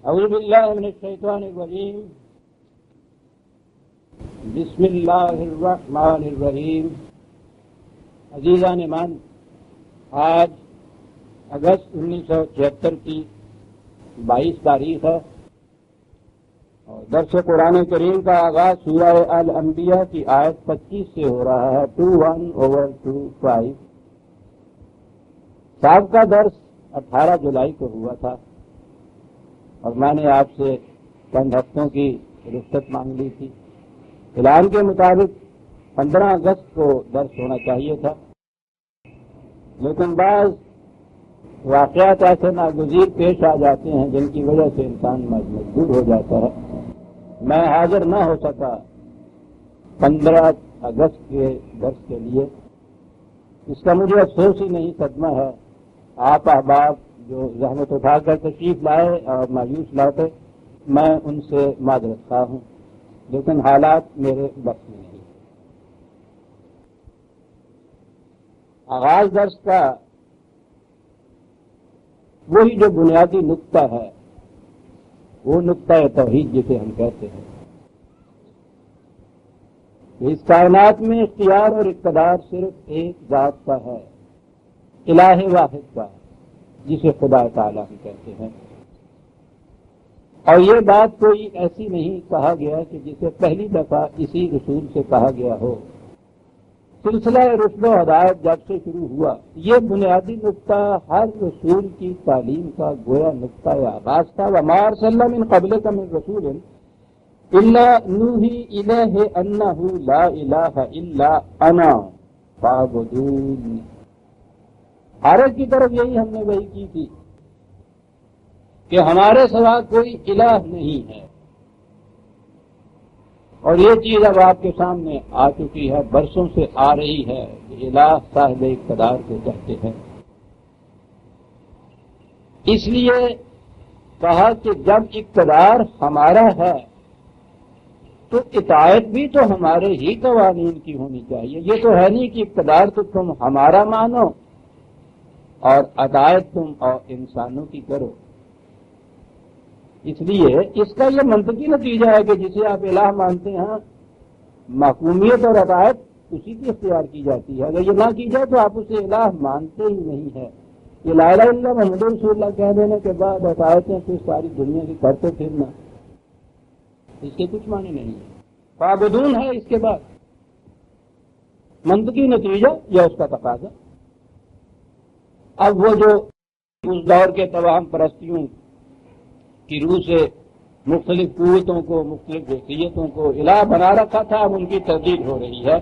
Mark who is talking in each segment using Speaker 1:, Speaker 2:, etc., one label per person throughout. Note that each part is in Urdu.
Speaker 1: اعوذ باللہ من الشیطان الرجیم بسم اللہ الرحمن الرحیم۔ عزیزان ایمان، آج اگست 1976 کی 22 تاریخ ہے اور درس قرآن کریم کا آغاز سورہ الانبیاء کی آیت 25 سے ہو رہا ہے، 21/25۔ سابقہ درس 18 جولائی کو ہوا تھا اور میں نے آپ سے چند ہفتوں کی رخصت مانگ لی تھی۔ اعلان کے مطابق 15 اگست کو درس ہونا چاہیے تھا، لیکن بعض واقعات ایسے ناگزیر پیش آ جاتے ہیں جن کی وجہ سے انسان مجبور ہو جاتا ہے۔ میں حاضر نہ ہو سکا 15 اگست کے درس کے لیے، اس کا مجھے افسوس ہی نہیں، صدمہ ہے۔ آپ احباب جو زحمت اٹھا کر تشریف لائے اور مایوس لوٹے، میں ان سے معذرت خواہ ہوں، لیکن حالات میرے بس میں نہیں۔ آغاز درس کا وہی جو بنیادی نقطہ ہے، وہ نقطہ توحید جسے ہم کہتے ہیں۔ اس کائنات میں اختیار اور اقتدار صرف ایک ذات کا ہے، الہ واحد کا، جسے خدا تعالیٰ ہم کہتے ہیں۔ اور یہ بات کوئی ایسی نہیں کہا گیا کہ جسے پہلی دفعہ اسی رسول سے کہا گیا ہو۔ سلسلہ رشد و ہدایت جب سے شروع ہوا، یہ بنیادی نقطہ ہر رسول کی تعلیم کا گویا نقطہ آغاز تھا۔ وما ارسلنا من قبلک من رسول الا نوحی الیہ انہ لا الہ الا انا فاعبدون۔ ہر ایک کی طرف یہی ہم نے وحی کی تھی کہ ہمارے سوا کوئی الہ نہیں ہے، اور یہ چیز اب آپ کے سامنے آ چکی ہے، برسوں سے آ رہی ہے کہ الہ صاحب اقتدار کو کہتے ہیں۔ اس لیے کہا کہ جب اقتدار ہمارا ہے تو اطاعت بھی تو ہمارے ہی قوانین کی ہونی چاہیے۔ یہ تو ہے نہیں کہ اقتدار تو تم ہمارا مانو اور اطاعت تم اور انسانوں کی کرو۔ اس لیے اس کا یہ منطقی نتیجہ ہے کہ جسے آپ الہ مانتے ہیں، محکومیت اور اطاعت اسی کی اختیار کی جاتی ہے۔ اگر یہ نہ کی جائے تو آپ اسے الہ مانتے ہی نہیں ہے۔ یہ لا الہ الا اللہ محمد رسول اللہ کہہ دینے کے بعد اطاعتیں پھر ساری دنیا کی کرتے پھرنا، اس کے کچھ معنی نہیں ہے۔ فاعبدون ہے اس کے بعد منطقی نتیجہ یا اس کا تقاضا۔ اب وہ جو اس دور کے تمام پرستیوں کی روح سے مختلف قوتوں کو، مختلف حیثیتوں کو الہ بنا رکھا تھا، اب ان کی تردید ہو رہی ہے۔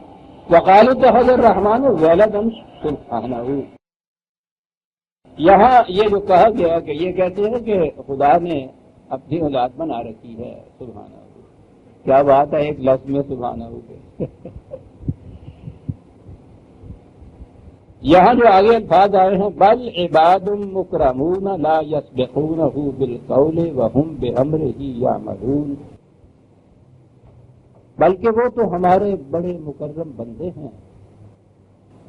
Speaker 1: وقالوا اتخذ الرحمن ولدا سبحانہ۔ یہاں یہ جو کہا گیا کہ یہ کہتے ہیں کہ خدا نے اپنی اولاد بنا رکھی ہے، سبحانہ۔ کیا بات ہے ایک لفظ میں سبحانہ کے۔ یہاں جو آگے الفاظ آئے ہیں، بل عباد مکرمون لا یسبقونہ بالقول وہم بامرہ یعملون، بلکہ وہ تو ہمارے بڑے مکرم بندے ہیں۔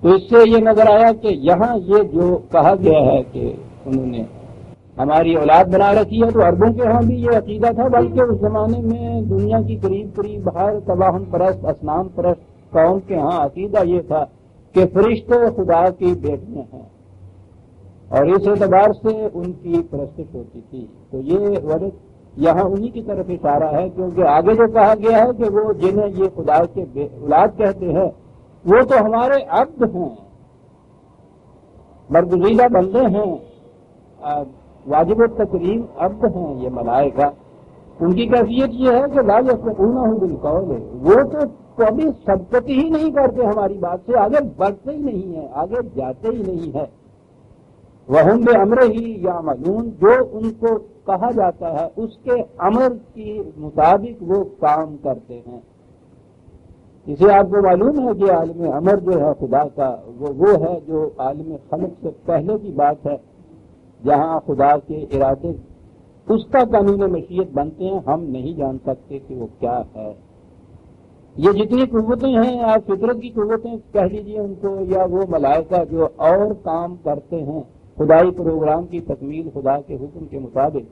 Speaker 1: تو اس سے یہ نظر آیا کہ یہاں یہ جو کہا گیا ہے کہ انہوں نے ہماری اولاد بنا رکھی ہے، تو عربوں کے ہاں بھی یہ عقیدہ تھا، بلکہ اس زمانے میں دنیا کی قریب ہر تباہم پرست، اصنام پرست قوم کے ہاں عقیدہ یہ تھا کہ فرشتے خدا کی بیٹیاں ہیں، اور اس اعتبار سے ان کی پرستش ہوتی تھی۔ تو یہ ورث یہاں انہی کی طرف اشارہ ہے، کیونکہ آگے جو کہا گیا ہے کہ وہ جنہیں یہ خدا کے اولاد کہتے ہیں وہ تو ہمارے عبد ہیں، برگزیدہ بندے ہیں، واجب التکریم عبد ہیں یہ ملائکہ۔ ان کی کیفیت یہ ہے کہ لا یسبقونہ بالقول، وہ تو کبھی سبقت ہی نہیں کرتے ہماری بات سے، آگے بڑھتے ہی نہیں ہیں، آگے جاتے ہی نہیں ہے۔ وہم بامرہ یعملون، جو ان کو کہا جاتا ہے اس کے امر کے مطابق وہ کام کرتے ہیں۔ اسے آپ کو معلوم ہے کہ عالم امر جو ہے خدا کا، وہ ہے جو عالم خلق سے پہلے کی بات ہے، جہاں خدا کے ارادے اس کا قانون مشیت بنتے ہیں، ہم نہیں جان سکتے کہ وہ کیا ہے۔ یہ جتنی قوتیں ہیں، آپ فطرت کی قوتیں کہہ لیجیے ان کو، یا وہ ملائکہ جو اور کام کرتے ہیں خدائی پروگرام کی تکمیل خدا کے حکم کے مطابق،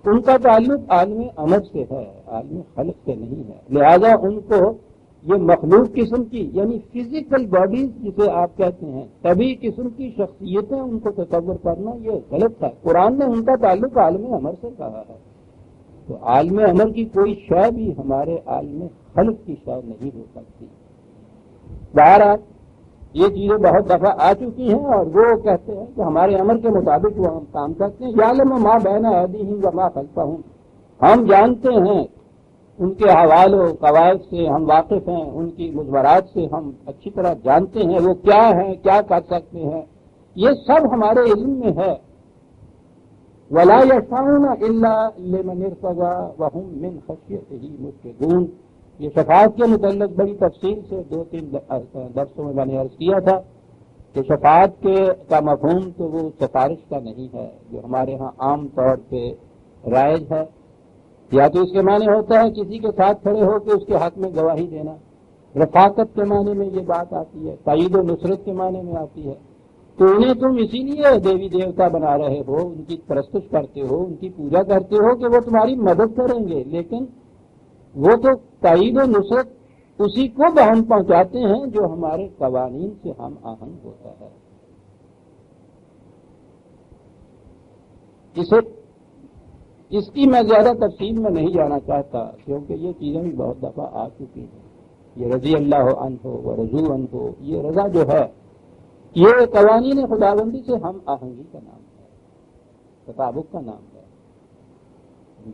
Speaker 1: ان کا تعلق عالم امر سے ہے، عالم خلق سے نہیں ہے، لہذا ان کو یہ مخلوق قسم کی یعنی فزیکل باڈیز جسے آپ کہتے ہیں طبی قسم کی شخصیتیں ان کو تصور کرنا یہ غلط ہے۔ قرآن نے ان کا تعلق عالم امر سے کہا ہے، تو عالم امر کی کوئی شے بھی ہمارے عالم خلق کی شے نہیں ہو سکتی۔ بہرحال یہ چیزیں بہت دفعہ آ چکی ہیں اور وہ کہتے ہیں کہ ہمارے امر کے مطابق وہ ہم کام کرتے ہیں۔ یعلم ما بین ایدیہم وما خلفہم، ہم جانتے ہیں ان کے احوال و قواعد سے ہم واقف ہیں، ان کی مضمرات سے ہم اچھی طرح جانتے ہیں وہ کیا ہیں، کیا کر سکتے ہیں، یہ سب ہمارے علم میں ہے۔ ولا یشفعون الا لمن ارتضى وهم من خشیتہ مشفقون، یہ شفاعت کے متعلق بڑی تفصیل سے 2-3 درسوں میں میں نے عرض کیا تھا کہ شفاعت کا مفہوم تو وہ سفارش کا نہیں ہے جو ہمارے ہاں عام طور پہ رائج ہے، یا تو اس کے معنی ہوتا ہے کسی کے ساتھ کھڑے ہو کے اس کے حق میں گواہی دینا، رفاقت کے معنی میں یہ بات آتی ہے، تائید و نصرت کے معنی میں آتی ہے۔ تو انہیں تم اسی لیے دیوی دیوتا بنا رہے ہو، ان کی پرستش کرتے ہو، ان کی پوجا کرتے ہو کہ وہ تمہاری مدد کریں گے، لیکن وہ تو تائید و نصرت اسی کو بہم پہنچاتے ہیں جو ہمارے قوانین سے ہم آہنگ ہوتا ہے۔ اس کی میں زیادہ تفصیل میں نہیں جانا چاہتا کیونکہ یہ چیزیں بھی بہت دفعہ آ چکی ہیں۔ یہ رضی اللہ عنہ و رضو عنہ، یہ رضا جو ہے یہ قوانین خداوندی سے ہم آہنگی کا نام ہے، تطابق کا نام ہے۔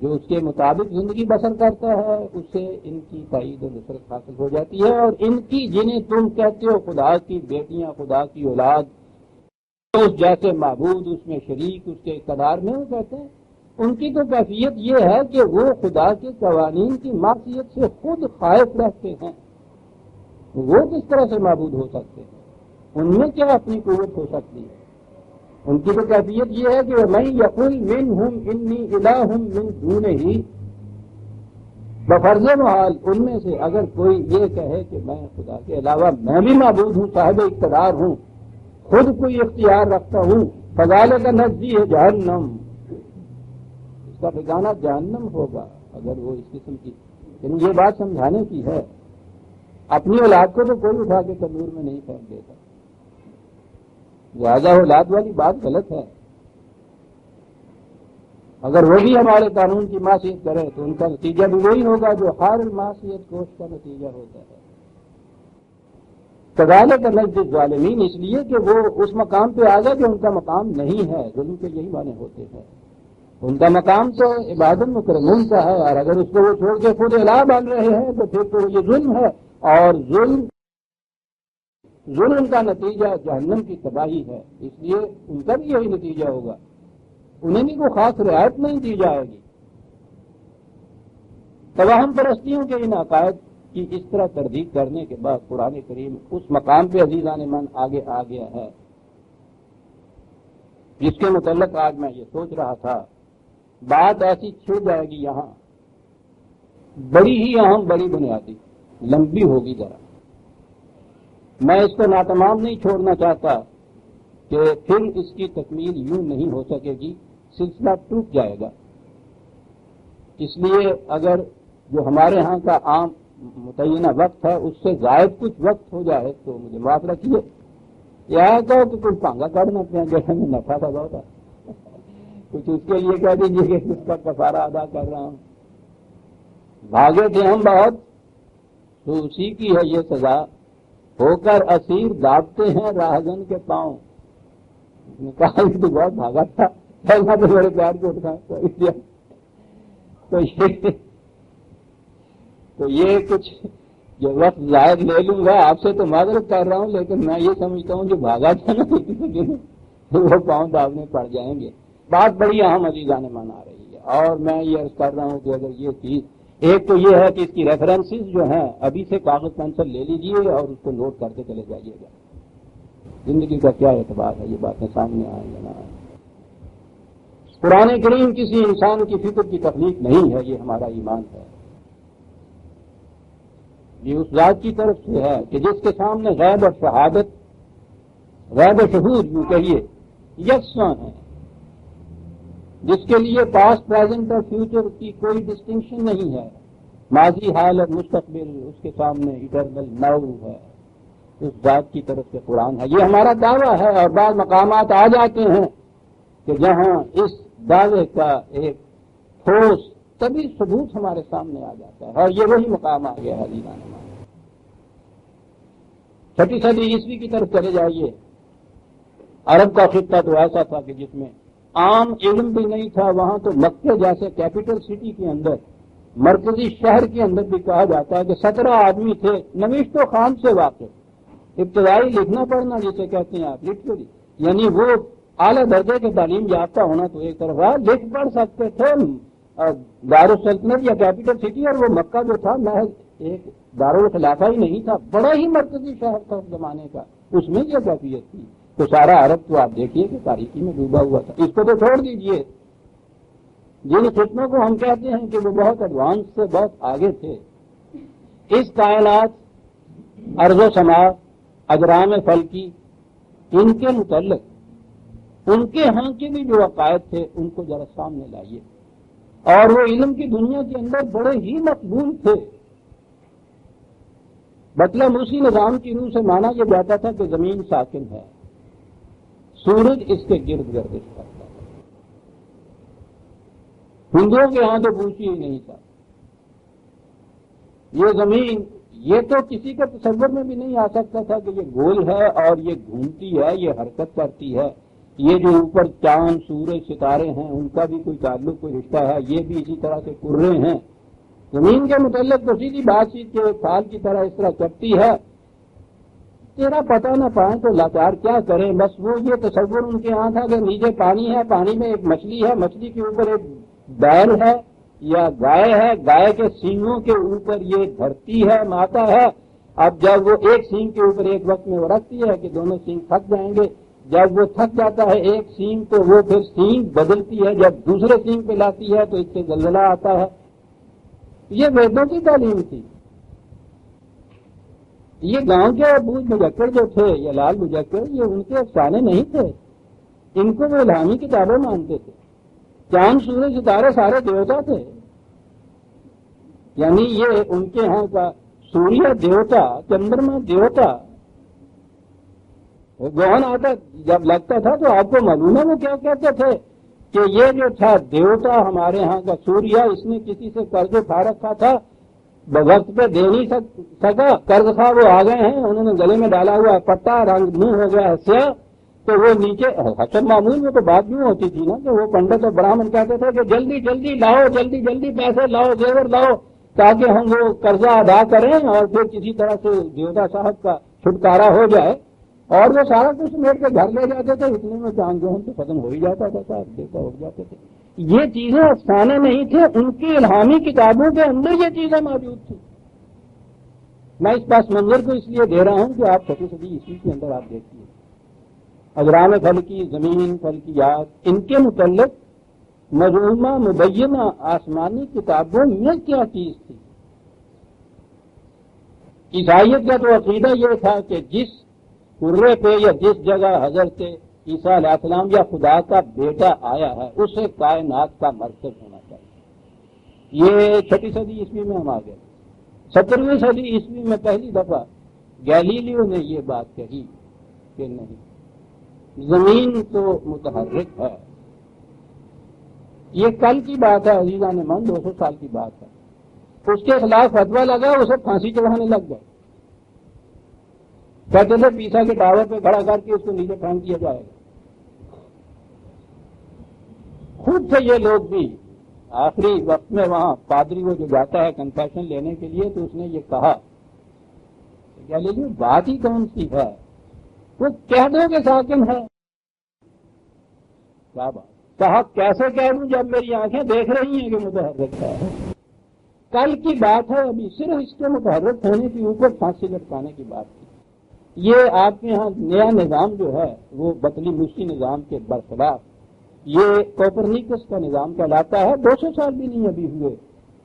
Speaker 1: جو اس کے مطابق زندگی بسر کرتا ہے اس سے ان کی تائید و نصرت حاصل ہو جاتی ہے، اور ان کی جنہیں تم کہتے ہو خدا کی بیٹیاں، خدا کی اولاد، اس جیسے معبود، اس میں شریک، اس کے اقتدار میں، وہ کہتے ہیں ان کی تو کیفیت یہ ہے کہ وہ خدا کے قوانین کی معصیت سے خود خائف رہتے ہیں، وہ کس طرح سے معبود ہو سکتے ہیں، ان میں کیا اپنی قوت ہو سکتی ہے؟ ان کی تو کیفیت یہ ہے کہ میں یقول منہم انی الہ من دونہ، بفرض محال ان میں سے اگر کوئی یہ کہے کہ میں خدا کے علاوہ میں بھی معبود ہوں، صاحب اقتدار ہوں، خود کوئی اختیار رکھتا ہوں، فذالک نجزیہ جہنم، اس کا ٹھکانہ جہنم ہوگا اگر وہ اس قسم کی، لیکن یہ بات سمجھانے کی ہے۔ اپنی اولاد کو تو کوئی اٹھا کے تنور میں نہیں پھینک دیتا، لہٰذا اولاد والی بات غلط ہے۔ اگر وہ بھی ہمارے قانون کی معصیت کرے تو ان کا نتیجہ بھی وہی ہوگا جو ہر معصیت کوش کا نتیجہ ہوتا ہے۔ کذالک نجزی الظالمین، اس لیے کہ وہ اس مقام پہ آ گئے جو ان کا مقام نہیں ہے۔ ظلم کے یہی معنی ہوتے ہیں، ان کا مقام تو عبادت مکرمون کا ہے، اور اگر اس کو وہ چھوڑ کے خود الہ بن رہے ہیں تو پھر تو یہ ظلم ہے، اور ظلم کا نتیجہ جہنم کی تباہی ہے، اس لیے ان کا بھی یہی نتیجہ ہوگا، انہیں بھی کوئی خاص رعایت نہیں دی جائے گی۔ توہم پرستیوں کے ان عقائد کی اس طرح تردید کرنے کے بعد قرآن کریم اس مقام پہ عزیزان من آگے آ گیا ہے جس کے متعلق آج میں یہ سوچ رہا تھا، بات ایسی چھڑ جائے گی یہاں، بڑی ہی اہم، بڑی بنیادی، لمبی ہوگی ذرا، میں اس کو ناتمام نہیں چھوڑنا چاہتا کہ پھر اس کی تکمیل یوں نہیں ہو سکے گی، سلسلہ ٹوٹ جائے گا۔ اس لیے اگر جو ہمارے ہاں کا عام متعینہ وقت ہے اس سے زائد کچھ وقت ہو جائے تو مجھے معاف رکھیے، یہ کہو کہ کچھ پانگا کاٹنا پڑے جیسے میں نفع تھا بہت ہے، کچھ اس کے لیے کہہ دیجیے کہ اس کا کفارہ ادا کر رہا ہوں۔ بھاگے تھے ہم بہت، تو اسی کی ہے یہ سزا، ہو کر اسیر دابتے ہیں راہزن کے پاؤں۔ نے کہا کہ تو بہت بھاگا تھا، ایسا تو بڑے پیار کو اٹھا تو یہ کچھ جو وقت زائد لے لوں گا آپ سے تو معذرت کر رہا ہوں، لیکن میں یہ سمجھتا ہوں جو بھاگا تھا نا وہ پاؤں دابنے پڑ جائیں گے۔ بات بڑی اہم عزیزان من آ رہی ہے، اور میں یہ عرض کر رہا ہوں کہ اگر یہ چیز، ایک تو یہ ہے کہ اس کی ریفرنسز جو ہیں ابھی سے کاغذ پینسل لے لیجئے اور اس کو نوٹ کرتے چلے جائیے گا، زندگی کا کیا اعتبار ہے، یہ باتیں سامنے آئیں یا نہ آئیں۔ قرآن کریم کسی انسان کی فکر کی تخلیق نہیں ہے، یہ ہمارا ایمان ہے، یہ اس ذات کی طرف سے ہے کہ جس کے سامنے غیب اور شہادت، غیب و شہود یوں کہیے یکساں ہیں، جس کے لیے پاسٹ پریزنٹ اور فیوچر کی کوئی ڈسٹنکشن نہیں ہے، ماضی حال اور مستقبل اس کے سامنے اٹرنل نو ہے، اس ذات کی طرف سے قرآن ہے. یہ ہمارا دعویٰ ہے. اور بعض مقامات آ جاتے ہیں کہ جہاں اس دعوے کا ایک ٹھوس طبی ثبوت ہمارے سامنے آ جاتا ہے، اور یہ وہی مقام آ گیا ہے. چھٹی صدی عیسوی کی طرف چلے جائیے. عرب کا خطہ تو ایسا تھا کہ جس میں عام علم بھی نہیں تھا. وہاں تو مکہ جیسے کیپٹل سٹی کے اندر، مرکزی شہر کے اندر بھی کہا جاتا ہے کہ 17 آدمی تھے نوشت و خوان سے واقف، ابتدائی لکھنا پڑھنا جسے کہتے ہیں آپ لٹریری، یعنی وہ اعلیٰ درجے کے تعلیم یافتہ ہونا تو ایک طرف ہے، لکھ پڑھ سکتے تھے. دارالسلطنت یا کیپٹل سٹی، اور وہ مکہ جو تھا محض ایک دارالخلافہ ہی نہیں تھا، بڑا ہی مرکزی شہر تھا اس زمانے کا. اس میں یہ کیفیت تھی. تو سارا عرب تو آپ دیکھیے کہ تاریکی میں ڈوبا ہوا تھا. اس کو تو چھوڑ دیجئے، جن فتنوں کو ہم کہتے ہیں کہ وہ بہت ایڈوانس سے بہت آگے تھے، اس کائنات، ارض و سماء، اجرام فلکی، ان کے متعلق ان کے ہاں کے بھی جو عقائد تھے ان کو ذرا سامنے لائیے. اور وہ علم کی دنیا کے اندر بڑے ہی مقبول تھے. مطلب اسی نظام کی روح سے مانا یہ جاتا تھا کہ زمین ساکن ہے، سورج اس کے گرد گردش کرتا ہے. ہندوؤں کے ہاں تو پوچھی ہی نہیں تھا. یہ زمین، یہ تو کسی کا تصور میں بھی نہیں آ سکتا تھا کہ یہ گول ہے اور یہ گھومتی ہے، یہ حرکت کرتی ہے. یہ جو اوپر چاند، سورج، ستارے ہیں ان کا بھی کوئی تعلق، کوئی رشتہ ہے. یہ بھی اسی طرح سے کرے ہیں. زمین کے متعلق تو سیدھی بات چیت کے پھال کی طرح اس طرح چپتی ہے. تیرا پتہ نہ پائیں تو لاچار کیا کریں. بس وہ یہ تصور ان کے یہاں تھا کہ نیچے پانی ہے، پانی میں ایک مچھلی ہے، مچھلی کے اوپر ایک بیل ہے یا گائے ہے، گائے کے سینگوں کے اوپر یہ دھرتی ہے، ماتا ہے. اب جب وہ ایک سینگ کے اوپر ایک وقت میں وہ رکھتی ہے کہ دونوں سینگ تھک جائیں گے، جب وہ تھک جاتا ہے ایک سینگ تو وہ پھر سینگ بدلتی ہے، جب دوسرے سینگ پہ لاتی ہے تو اس سے زلزلہ آتا ہے. یہ ویدوں کی تعلیم تھی. یہ گاؤں کے بوجھ مجکڑ جو تھے یا لال مجکڑ، یہ ان کے افسانے نہیں تھے. ان کو وہ الہامی کتابیں مانتے تھے. چاند، سورج، ستارے سارے دیوتا تھے. یعنی یہ ان کے ہاں کا سوریہ دیوتا، چندرما دیوتا. گہن آتا جب لگتا تھا تو آپ کو معلوم ہے وہ کیا کہتے تھے کہ یہ جو تھا دیوتا ہمارے ہاں کا سوریہ، اس نے کسی سے قرض اٹھا رکھا تھا، وقت پہ دے نہیں سکا، قرض خواہ وہ آ گئے ہیں، انہوں نے گلے میں ڈالا ہوا پٹا، رنگ منہ ہو گیا سیاہ، تو وہ نیچے حسب معمول میں تو بات یوں ہوتی تھی نا کہ وہ پنڈت اور براہمن کہتے تھے کہ جلدی جلدی لاؤ، جلدی جلدی پیسے لاؤ، زیور لاؤ، تاکہ ہم وہ قرضہ ادا کریں اور پھر کسی طرح سے دیوتا صاحب کا چھٹکارا ہو جائے. اور وہ سارا کچھ سمیٹ کے گھر لے جاتے تھے. اتنے میں چاند جو تو ختم ہو ہی جاتا تھا، صاحب دیوتا ہو جاتے تھے. یہ چیزیں افسانے نہیں تھے، ان کی الہامی کتابوں کے اندر یہ چیزیں موجود تھیں. میں اس پاس منظر کو اس لیے دے رہا ہوں کہ آپ چھٹی صدی عیسوی کے اندر آپ دیکھیے اجرام فلکی، زمین، فلکیات، ان کے متعلق مضمومہ مبینہ آسمانی کتابوں میں کیا چیز تھی. عیسائیت کا تو عقیدہ یہ تھا کہ جس کرے پہ یا جس جگہ حضرت عیسیٰ علیہ السلام یا خدا کا بیٹا آیا ہے اسے کائنات کا مرکز ہونا چاہیے. یہ چھٹی صدی عیسوی میں ہم آ گئے. 17ویں صدی عیسوی میں پہلی دفعہ گیلیلیو نے یہ بات کہی کہ نہیں، زمین تو متحرک ہے. یہ کل کی بات ہے عزیزان من، 200 سال کی بات ہے. اس کے خلاف فتویٰ لگا، اسے پھانسی چڑھانے لگ گئے. کہتے تھے پیسا کے ٹاور پہ کھڑا کر کے اس کو نیچے پھینک دیا جائے گا. خود سے یہ لوگ بھی آخری وقت میں وہاں پادری وہ جو جاتا ہے کنفیشن لینے کے لیے تو اس نے یہ کہا کیا لیکن بات ہی کون سی ہے، وہ کہہ دو کہ ساکن ہے. کیا بات کہا، کیسے کہہ دوں جب میری آنکھیں دیکھ رہی ہیں کہ متحرک ہے. کل کی بات ہے، ابھی صرف اس کے متحرک ہونے کے اوپر پھانسی لٹکانے کی بات تھی. یہ آپ کے ہاں نیا نظام جو ہے وہ بطلی موسی نظام کے برخلاف یہ کوپرنیکس کا نظام کہلاتا ہے. 200 سال بھی نہیں ابھی ہوئے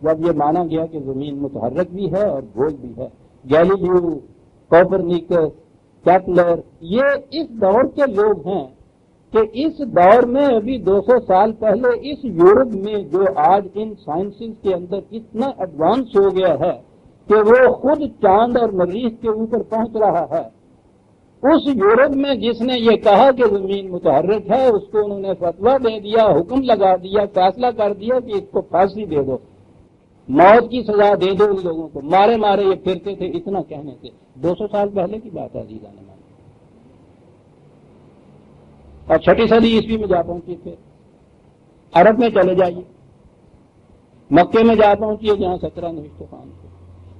Speaker 1: جب یہ مانا گیا کہ زمین متحرک بھی ہے اور گول بھی ہے. گیلیلیو، کوپرنیکس، کیپلر، یہ اس دور کے لوگ ہیں کہ اس دور میں ابھی 200 سال پہلے اس یورپ میں جو آج ان سائنسز کے اندر اتنا ایڈوانس ہو گیا ہے کہ وہ خود چاند اور مریخ کے اوپر پہنچ رہا ہے، اس یورپ میں جس نے یہ کہا کہ زمین متحرک ہے، اس کو انہوں نے فتویٰ دے دیا، حکم لگا دیا، فیصلہ کر دیا کہ اس کو پھانسی دے دو، موت کی سزا دے دو ان لوگوں کو، مارے مارے یہ پھرتے تھے اتنا کہنے سے۔ 200 سال پہلے کی بات ہے عزیزان نے، اور 6 صدی عیسوی میں جا پہنچے تھے۔ عرب میں چلے جائیے، مکے میں جا پہنچیے جہاں 17 نوشتہ خوان تھے،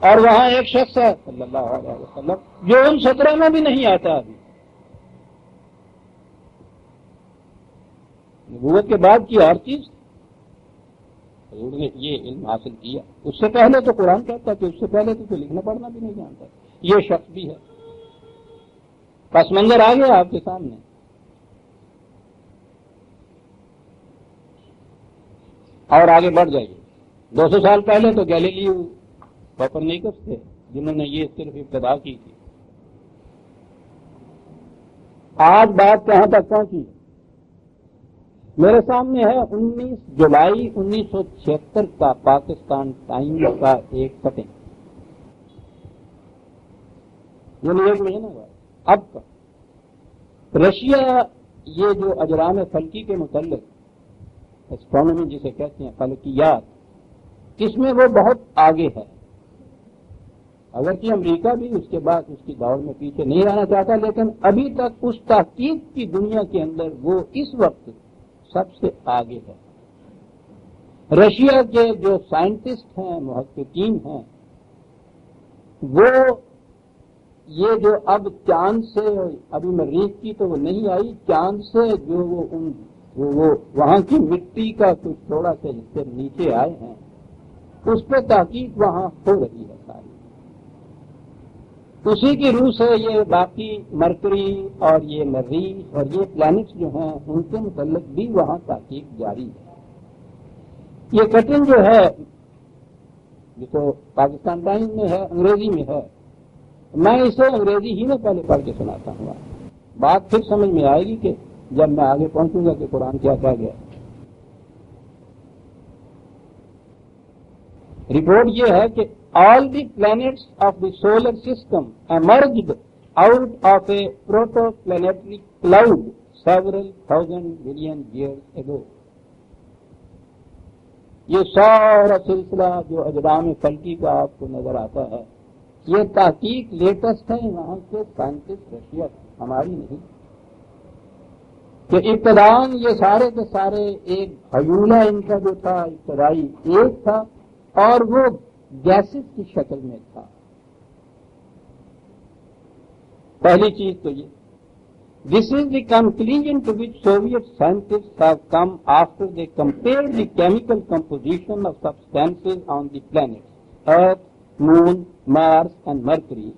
Speaker 1: اور وہاں ایک شخص ہے صلی اللہ علیہ وسلم جو ان 17 میں بھی نہیں آتا ابھی، نبوت کے بعد کی ہر چیز حضور نے یہ علم حاصل کیا۔ اس سے پہلے تو قرآن کہتا کہ اس سے پہلے تو کوئی لکھنا پڑھنا بھی نہیں جانتا، یہ شخص بھی ہے۔ پس منظر آ گیا آپ کے سامنے۔ اور آگے بڑھ جائیے، 200 سال پہلے تو گیلیلیو کوپرنیکس تھے جنہوں نے یہ صرف ابتدا کی تھی۔ آج بات کہاں تک پہنچی؟ میرے سامنے ہے 19 جولائی 1976 کا پاکستان ٹائمز کا ایک کٹنگ، یعنی 1 مہینہ بعد اب کا۔ رشیا یہ جو اجرام فلکی کے متعلق ایسٹرونومی جسے کہتے ہیں، فلکیات، اس میں وہ بہت آگے ہے، اگرچہ امریکہ بھی اس کے بعد اس کی دوڑ میں پیچھے نہیں رہنا چاہتا، لیکن ابھی تک اس تحقیق کی دنیا کے اندر وہ اس وقت سب سے آگے ہے۔ رشیا کے جو سائنٹسٹ ہیں، محققین ہیں، وہ یہ جو اب چاند سے، ابھی مریخ کی تو وہ نہیں آئی، چاند سے جو وہ وہاں کی مٹی کا کچھ تھوڑا سا حصے نیچے آئے ہیں، اس پہ تحقیق وہاں ہو رہی ہے ساری۔ اسی کی روح سے یہ باقی مرکری اور یہ مریخ اور یہ پلانٹس جو ہیں ان کے متعلق بھی وہاں تحقیق جاری ہے۔ یہ کٹنگ جو ہے جو تو پاکستان ٹائمز میں ہے، انگریزی میں ہے، میں اسے انگریزی ہی میں پہلے پڑھ کے سناتا ہوں، بات پھر سمجھ میں آئے گی کہ جب میں آگے پہنچوں گا کہ قرآن کیا کہا گیا۔ رپورٹ یہ ہے کہ all the planets of the solar system emerged out of a protoplanetary cloud several thousand million years ago۔ یہ سارا سلسلہ جو اجرام فلکی کا آپ کو نظر آتا ہے، یہ تحقیق لیٹسٹ ہے وہاں کے سائنٹسٹ رشیا، ہماری نہیں، کہ ابتداً یہ سارے کے سارے ایک حیولہ ان کا جو تھا ابتدائی ایک تھا، اور وہ گیسز کی شکل میں تھا۔ پہلی چیز تو یہ، this is the conclusion to which Soviet scientists have come after they compared the chemical composition of substances on the planet Earth, Moon, Mars and Mercury,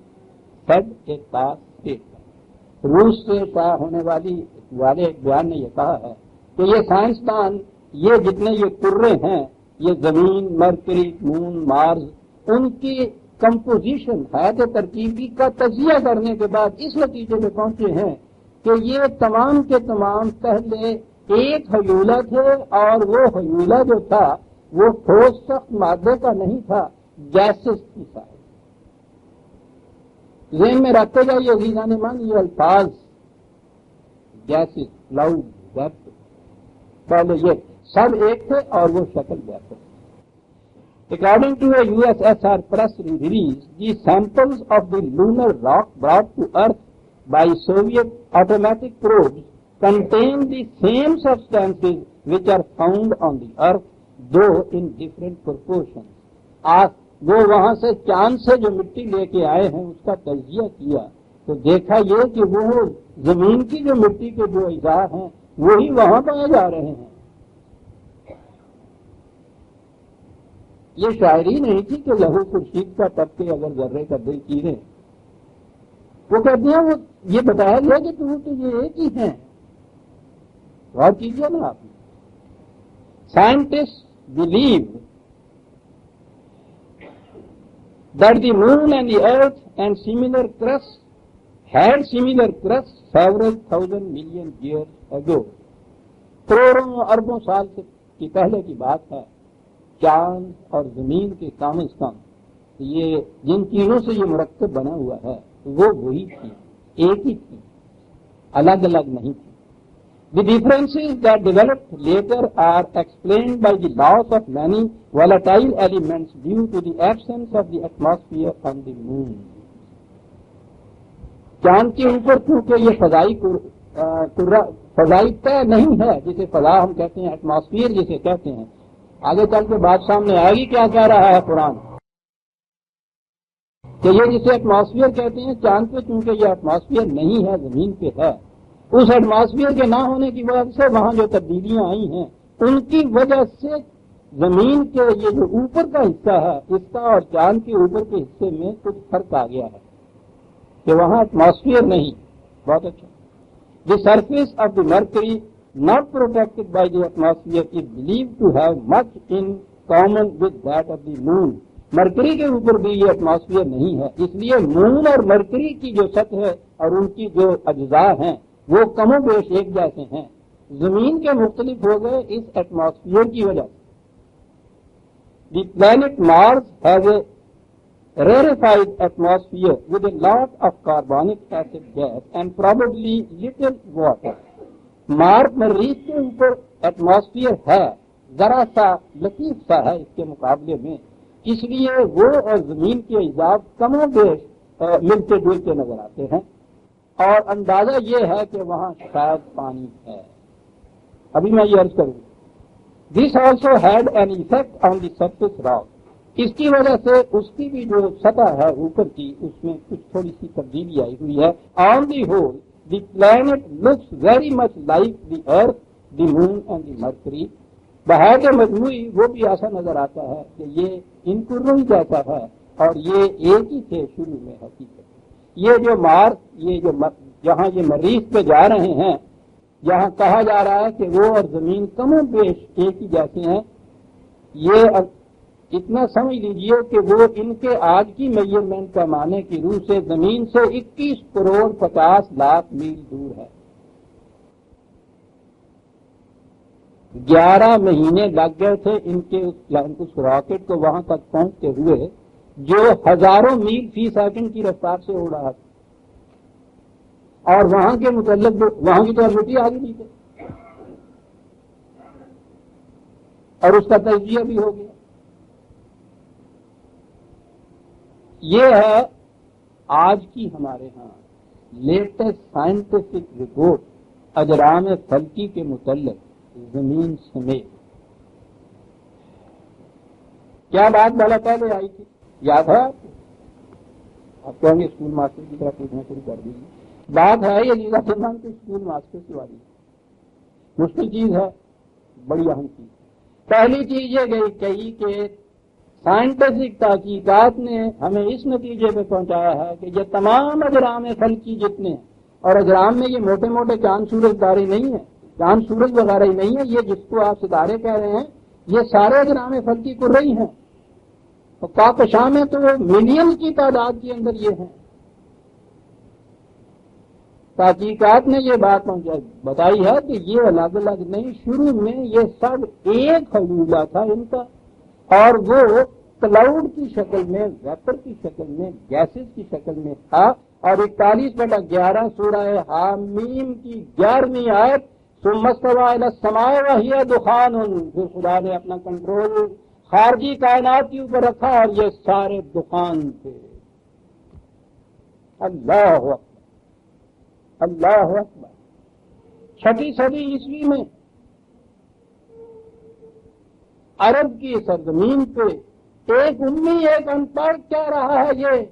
Speaker 1: said a pass statement. روس سے شائع ہونے والے ایک بیان نے یہ کہا ہے کہ یہ سائنسدان، یہ جتنے یہ کرے ہیں، یہ زمین، مرکری، مون، مارس، ان کی کمپوزیشن حیات ترکیبی کا تجزیہ کرنے کے بعد اس نتیجے میں پہنچے ہیں کہ یہ تمام کے تمام پہلے ایک حیولہ تھے، اور وہ حیولہ جو تھا وہ ٹھوس سخت مادے کا نہیں تھا، گیسز کی تھا۔ ذہن میں رکھتے جائیے عزیزان من یہ الفاظ، گیسز، کلاؤڈ، ڈیپتھ، پہلے یہ سب ایک تھے اور وہ شکل جیسے۔ According to a USSR press release, the samples of the lunar rock brought to Earth by Soviet automatic probes contain the same substances which are found on the Earth, though in different proportions. وہ وہاں سے چاند سے جو مٹی لے کے آئے ہیں اس کا تجزیہ کیا تو دیکھا یہ کہ وہ زمین کی جو مٹی کے جو اجزاء ہیں وہی وہاں پائے جا رہے ہیں۔ یہ شاعری نہیں تھی کہ لہو خورشید کا تب کے اگر ذرے کا دل چیرے، وہ کہتے ہیں وہ یہ بتایا گیا کہ تو یہ ایک ہی ہیں۔ غور کیجیے نا آپ، scientist blue that the moon and the earth and similar crusts had similar crust several thousand million years ago. کروڑوں اربوں سال سے کی پہلے کی بات ہے. چاند اور زمین کے کم از کم یہ جن چیزوں سے یہ مرکب بنا ہوا ہے وہ وہی تھی، ایک ہی تھی، الگ الگ نہیں تھی. The differences that developed later are explained by the loss of many volatile elements due to the absence of the atmosphere on the moon. چاند کے اوپر کیونکہ یہ فضائی طے نہیں ہے، جسے فضا ہم کہتے ہیں، ایٹماسفیئر جسے کہتے ہیں. آگے چل کے بات سامنے آئے گی کیا کہہ رہا ہے قرآن کہ یہ جسے ایٹماسفیئر کہتے ہیں، چاند پہ چونکہ یہ ایٹماسفیئر نہیں ہے، زمین پہ ہے. اس ایٹماسفیئر کے نہ ہونے کی وجہ سے وہاں جو تبدیلیاں آئی ہیں ان کی وجہ سے زمین کے یہ جو اوپر کا حصہ ہے اس کا اور چاند کے اوپر کے حصے میں کچھ فرق آ گیا ہے کہ وہاں ایٹماسفیئر نہیں. بہت اچھا. The surface of the mercury not protected by the atmosphere is believed to have much in common with that of the moon. Mercury کے اوپر بھی یہ ایٹماسفیئر نہیں ہے، اس لیے مون اور مرکری کی جو سطح ہے اور ان کی جو اجزاء ہیں وہ کم و بیش ایک جیسے ہیں. زمین کے مختلف ہو گئے اس ایٹماسفیئر کی وجہ سے. The planet Mars has a rarefied atmosphere with a lot of carbonic acid gas and probably little water. مریخ کے اوپر ایٹماسفیئر ہے، ذرا سا لطیف سا ہے اس کے مقابلے میں، اس لیے وہ اور زمین کے اجزاء کم و بیش ملتے جلتے نظر آتے ہیں. اور اندازہ یہ ہے کہ وہاں شاید پانی ہے. ابھی میں یہ عرض کروں this also had an effect on the surface rock. اس کی وجہ سے اس کی بھی جو سطح ہے اوپر کی اس میں کچھ تھوڑی سی تبدیلی آئی ہوئی ہے. On the whole the planet looks very much like the earth, the moon and the mercury. بہار مجموعی وہ بھی ایسا نظر آتا ہے کہ یہ ان کروں ہی جیسا ہے اور یہ ایک ہی تھے شروع میں. حقیقت یہ جو مارس یہ جو جہاں یہ مریخ پہ جا رہے ہیں جہاں کہا جا رہا ہے کہ وہ اور زمین کم و بیش ایک ہی جیسے ہیں، یہ اتنا سمجھ لیجئے کہ وہ ان کے آج کی میجرمنٹ کا معنی کی روح سے زمین سے 21 کروڑ 50 لاکھ میل دور ہے. 11 مہینے لگ گئے تھے ان کے اس راکٹ کو وہاں تک پہنچتے ہوئے جو ہزاروں میل فی سیکنڈ کی رفتار سے اڑ رہا تھا. اور وہاں کے متعلق وہاں کی تو مٹی آگے نہیں تھی اور اس کا تجزیہ بھی ہو گیا. یہ ہے آج کی ہمارے ہاں لیٹسٹ سائنٹیفک رپورٹ اجرام فلکی کے متعلق زمین سمیت. کیا بات بہت پہلے آئی تھی یاد ہے آپ کہیں گے اسکول ماسٹر کی طرح پوچھنا شروع کر دیجیے. بات ہے یہ لیزا فرمان کے اسکول ماسٹر کی والی مشکل چیز ہے، بڑی اہم چیز. پہلی چیز یہ کہی کہ سائنٹیفک تحقیقات نے ہمیں اس نتیجے پہ پہنچایا ہے کہ یہ تمام اجرام فلکی جتنے ہیں، اور اجرام میں یہ موٹے موٹے چاند سورج تارے نہیں ہیں، چاند سورج وغیرہ ہی نہیں ہے، یہ جس کو آپ ستارے کہہ رہے ہیں یہ سارے اجرام فلکی کرئی ہیں. اور کاکشاں میں تو ملین کی تعداد کے اندر یہ ہیں. تحقیقات نے یہ بات بتائی ہے کہ یہ الگ الگ نہیں، شروع میں یہ سب ایک حلولہ تھا ان کا، اور وہ کلاؤڈ کی شکل میں، ویپر کی شکل میں، گیسز کی شکل میں تھا. اور 41/11 سورہ حامیم کی 11ویں آیت ثم استوى الى السماء وهي دخان، پھر خدا نے اپنا کنٹرول خارجی کائنات کے اوپر رکھا اور یہ سارے دخان تھے. اللہ اکبر اللہ اکبر. 6 صدی عیسوی میں عرب کی سرزمین پہ ایک امی ایک ان پڑھ کہہ رہا ہے یہ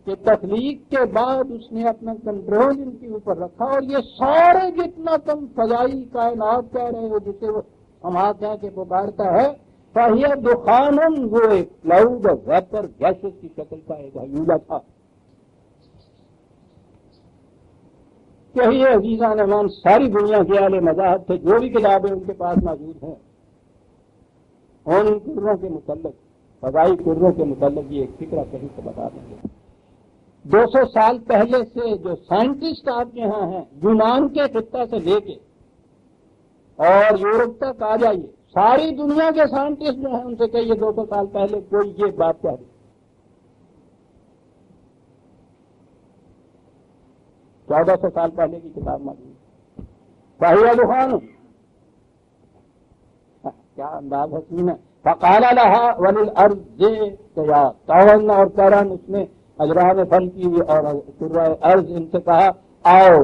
Speaker 1: کہ تخلیق کے بعد اس نے اپنا کنٹرول ان کے اوپر رکھا اور یہ سارے جتنا تم فضائی کائنات کہہ رہے ہو جسے وہ ہمارا کہہ کے پکارتا ہے فہی دخان، وہ ایک کلاؤڈ اور ویپر گیسز کی شکل کا ایک حیولہ تھا. یہی عزیزان امان ساری دنیا کے اہل مذاہب تھے، جو بھی کتابیں ان کے پاس موجود ہیں ان کروں کے متعلق، فضائی کروں کے متعلق یہ ایک فکرہ کہیں سے بتا دیں گے. 200 سال پہلے سے جو سائنٹسٹ آپ کے ہاں ہیں، یونان کے خطہ سے لے کے اور یورپ تک آ جائیے، ساری دنیا کے سائنٹسٹ جو ہیں ان سے کہیے 200 سال پہلے کوئی یہ بات کہہ دی، 1400 سال پہلے کی کتاب موجود باہر دخان، کیا انداز حسین ہے. فقال لها وللارض طوعا اور کرن، اس نے اجرام پھل کی اور سرہ ارض ان سے کہا آؤ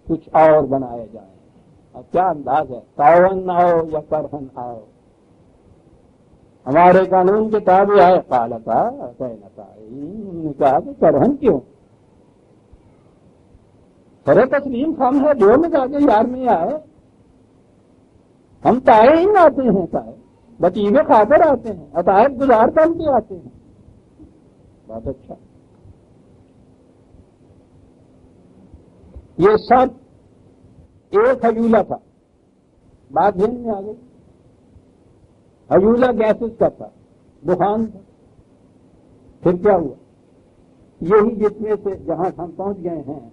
Speaker 1: کچھ اور بنائے جائیں. اور کیا انداز ہے، طوعا آؤ یا کرہن آؤ، ہمارے قانون کے تابع ہے. قالتا انہوں نے کہا کہ کرہن کیوں، خرے تسلیم خام ہے جو میں جا کے یار میں آئے، ہم تائے ہی آتے ہیں، تائے بچیلے کھا کر آتے ہیں، عطائب گزار کر کے آتے ہیں. بہت اچھا. یہ سب ایک حجولہ تھا، بات ذہن میں آ گئی. حجولہ گیسز کا تھا، دخان تھا. پھر کیا ہوا، یہی جس میں سے جہاں ہم پہنچ گئے ہیں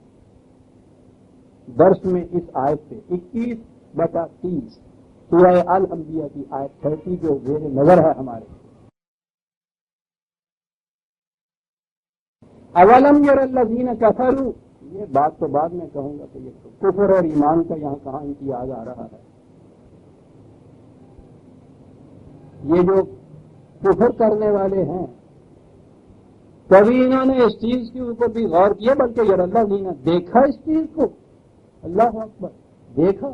Speaker 1: درس میں اس آیت سے 21/30 سورہ الانبیاء کی آیت 30 جو زیر نظر ہے ہمارے. اولم یر الذین کفروا، یہ بات تو بعد میں کہوں گا کہ یہ کفر اور ایمان کا یہاں کہاں امتیاز آ رہا ہے. یہ جو کفر کرنے والے ہیں کبھی انہوں نے اس چیز کے اوپر بھی غور کیا، بلکہ یر الذین دیکھا اس چیز کو، اللہ اکبر، دیکھا.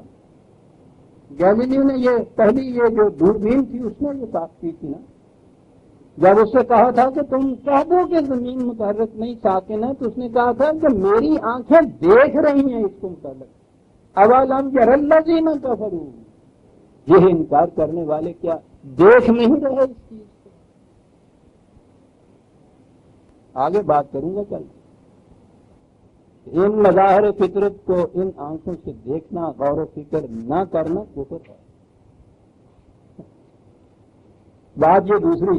Speaker 1: گیلیلیو نے یہ پہلی یہ جو دوربین تھی اس نے یہ بات کی تھی نا، جب اس سے کہا تھا کہ تم کہہ دو کہ زمین متحرک نہیں ساکن ہے، تو اس نے کہا تھا کہ میری آنکھیں دیکھ رہی ہیں اس کو متعلق. اولم یر الذین کفروا، یہ انکار کرنے والے کیا دیکھ نہیں رہے اس چیز کو. آگے بات کروں گا کل. ان مظاہر فطرت کو ان آنکھوں سے دیکھنا، غور و فکر نہ کرنا کفر ہے. بات یہ دوسری